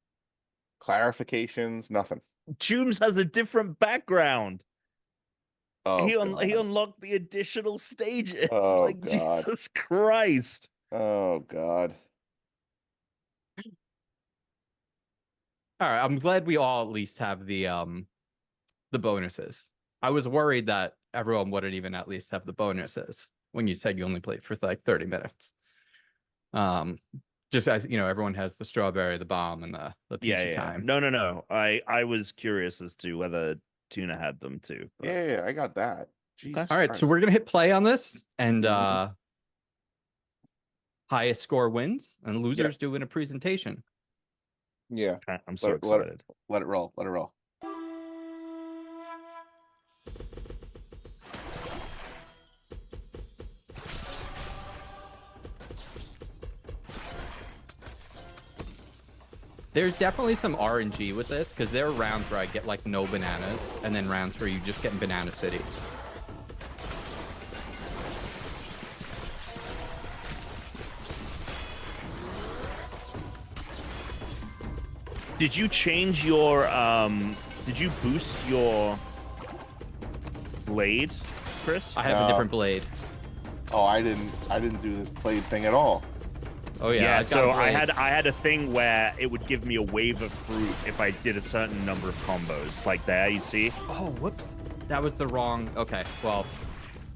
clarifications. Nothing. TheChooms has a different background. Oh, he unlocked the additional stages. Oh, like, God. Jesus Christ. Oh God. All right, I'm glad we all at least have the bonuses. I was worried that everyone wouldn't even at least have the bonuses when you said you only played for like 30 minutes. Just as you know, everyone has the strawberry, the bomb, and the peachy time. No. I was curious as to whether Tuna had them too. But... Yeah, I got that. Jesus all right, Christ. so we're gonna hit play on this, and highest score wins, and losers do win a presentation. Yeah, I'm so excited. Let it roll. Let it roll. There's definitely some RNG with this, because there are rounds where I get like no bananas, and then rounds where you just get in Banana City. Did you change your did you boost your blade, Chris? I have a different blade. Oh, I didn't do this blade thing at all. Oh yeah. So I had a thing where it would give me a wave of fruit if I did a certain number of combos. Like there, you see? Oh, whoops. That was the wrong. Okay, well,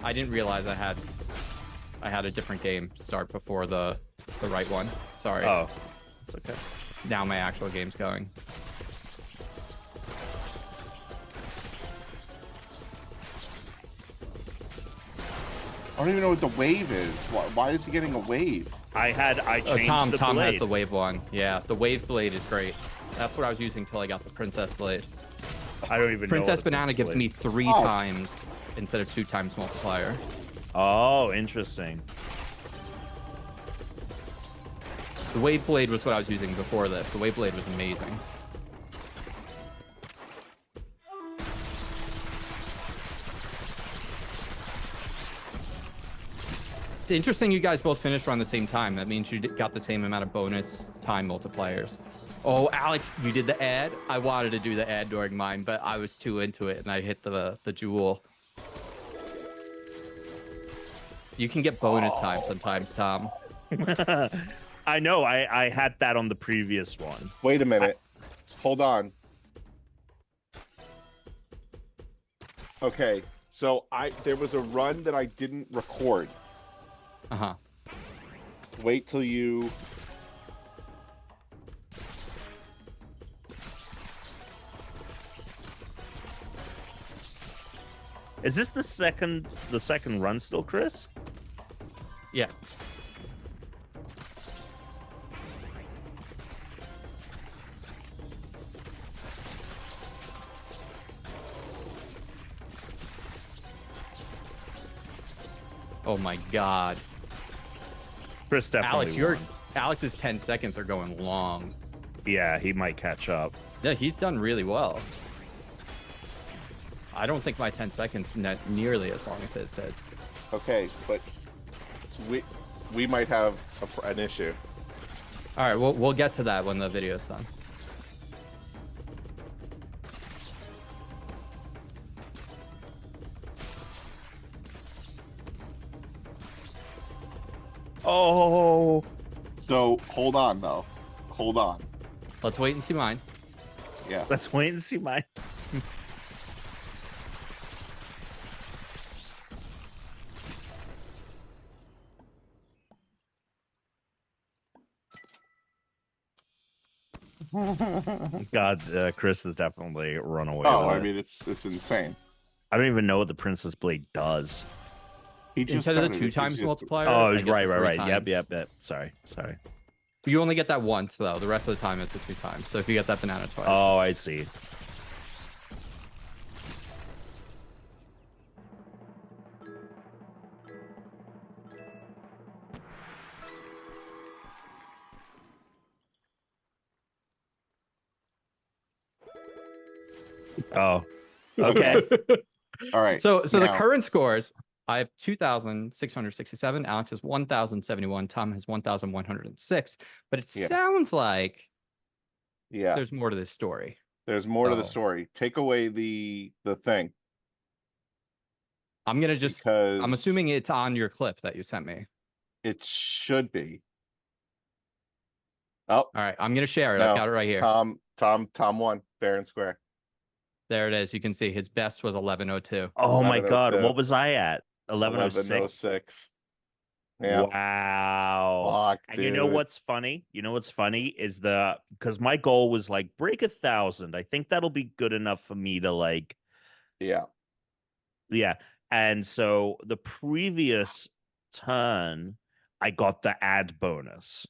I didn't realize I had a different game start before the right one. Sorry. Oh, it's okay. Now my actual game's going. I don't even know what the wave is. Why is he getting a wave? I changed Tom the has blade. the wave one. Yeah, the wave blade is great. That's what I was using till I got the princess blade. I don't even Princess know. Banana gives me 3 times instead of 2 times multiplier. Oh, interesting. The wave blade was what I was using before this. The wave blade was amazing. It's interesting you guys both finished around the same time. That means you got the same amount of bonus time multipliers. Oh, Alex, you did the ad? I wanted to do the ad during mine, but I was too into it and I hit the jewel. You can get bonus time sometimes, Tom. I know. I had that on the previous one. Wait a minute. Hold on. Okay, so there was a run that I didn't record. Uh-huh. Wait till you... Is this the second run still, Chris? Yeah. Oh my god. Chris definitely won. Alex's 10 seconds are going long. Yeah, he might catch up. Yeah, he's done really well. I don't think my 10 seconds not nearly as long as his did. Okay, but we might have an issue. All right, we'll get to that when the video's done. Oh. So hold on though. Hold on. Let's wait and see mine. Yeah. Let's wait and see mine. God, Chris has definitely run away. Oh, with I it. mean, it's insane. I don't even know what the Princess Blade does. He just Instead of said the it 2 times gives you- multiplier. Oh, I get right. the 3 Yep. times. Sorry. You only get that once though. The rest of the time it's the 2 times. So if you get that banana twice. Oh, I it's- see. Oh, okay. All right. So the now- current scores, I have 2,667. Alex has 1,071. Tom has 1,106. But it Yeah. sounds like Yeah. there's more to this story. There's more to the So- story. Take away the thing. I'm gonna just. Because I'm assuming it's on your clip that you sent me. it should be. Oh, All right, I'm gonna share it. no. I've got it right here. Tom won fair and square. There it is. You can see his best was 11:02. Oh my God, 11:02. what was I at? 11:06. 11:06. Yeah. Wow. Fuck, And you know dude. what's funny? Is because my goal was like break 1,000. I think that'll be good enough for me to like, Yeah. yeah. And so the previous turn, I got the ad bonus,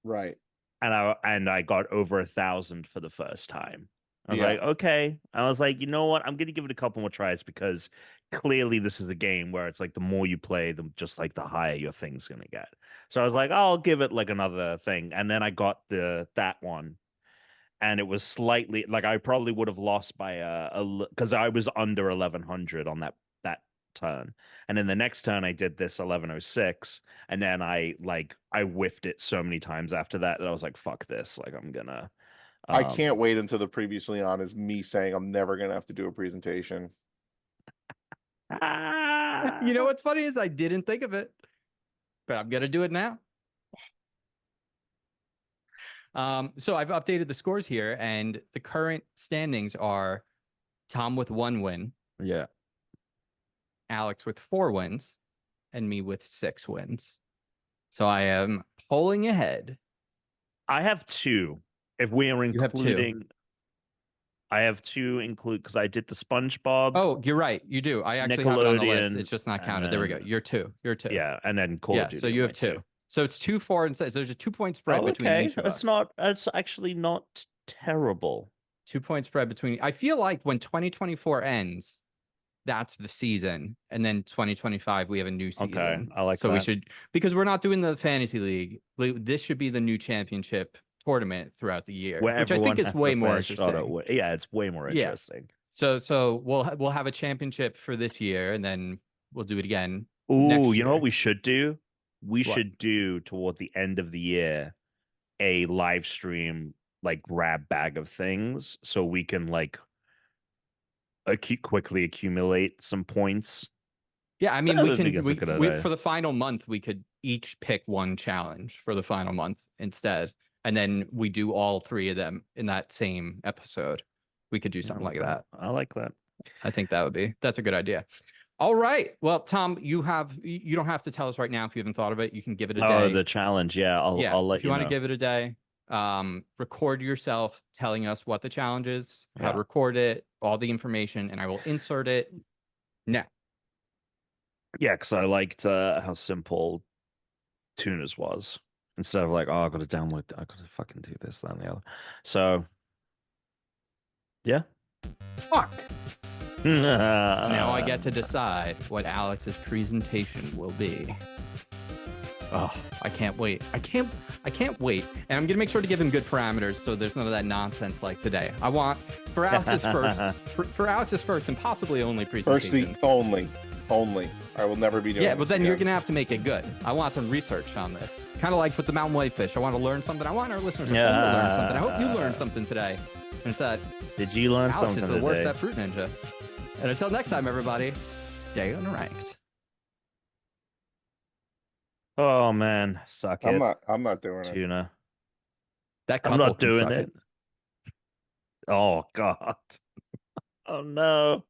Right. and I got over 1,000 for the first time. I was Yeah. like, okay. I was like, you know what? I'm gonna give it a couple more tries because clearly this is a game where it's like the more you play, the just like the higher your thing's gonna get. So I was like, I'll give it like another thing, and then I got that one, and it was slightly like I probably would have lost by because I was under 1,100 on that turn, and then the next turn I did this 11:06, and then I whiffed it so many times after that I was like, fuck this, like I'm gonna. I can't wait until the previously on is me saying I'm never gonna have to do a presentation. You know what's funny is I didn't think of it, but I'm gonna do it now. So I've updated the scores here, and the current standings are Tom with 1 win, Yeah. Alex with 4 wins, and me with 6 wins. So I am pulling ahead. I have 2. If we are You have 2. including, I have two include because I did the SpongeBob. Oh, you're right. You do. I actually have it on the list. Nickelodeon, It's just not and counted. There we go. then- You're two. You're two. Yeah, and then Call Yeah. of Duty. So you have mine's two. So it's 2, 4, and 6. There's a 2-point spread Oh, between okay. each of It's us. not. It's actually not terrible. 2-point spread between. I feel like when 2024 ends, that's the season, and then 2025 we have a new season. Okay, I like so we that. should, because we're not doing the fantasy league. This should be the new championship tournament throughout the year, Where which I think everyone is has way a more fair shot at interesting. yeah, it's way more Yeah. interesting. So we'll have a championship for this year, and then we'll do it again. Ooh, next you know year. what we should do? We What? should do toward the end of the year a live stream like grab bag of things so we can like quickly accumulate some points. Yeah, I mean, That we would be can a good idea. for the final month, we could each pick one challenge for the final month instead, and then we do all 3 of them in that same episode. We could do something like that. I like that. I think that's a good idea. All right. Well, Tom, you don't have to tell us right now if you haven't thought of it. You can give it a Oh, day. the challenge. Yeah, I'll let if you want know. to give it a day, record yourself telling us what the challenge is, how Yeah. to record it, all the information, and I will insert it now. Yeah, because I liked how simple Tuna's was. Instead of like, oh, I got to download, I got to fucking do this, that, and the other. So, yeah. Fuck. Now I get to decide what Alex's presentation will be. Oh, I can't wait. I can't wait. And I'm gonna make sure to give him good parameters so there's none of that nonsense like today. I want for Alex's first for Alex's first and possibly only presentation. First, the only. I will never be doing. Yeah, but this then you're again. gonna have to make it good. I want some research on this. Kind of like with the mountain whitefish. I want to learn something. I want our listeners at home to learn something. I hope you learned something today. And it's that Did you learn Alex something is the worst today? at Fruit Ninja. And until next time, everybody, stay unranked. Oh man, suck it. I'm not doing it. Tuna. That I'm couple not can doing suck it. Oh god. Oh no.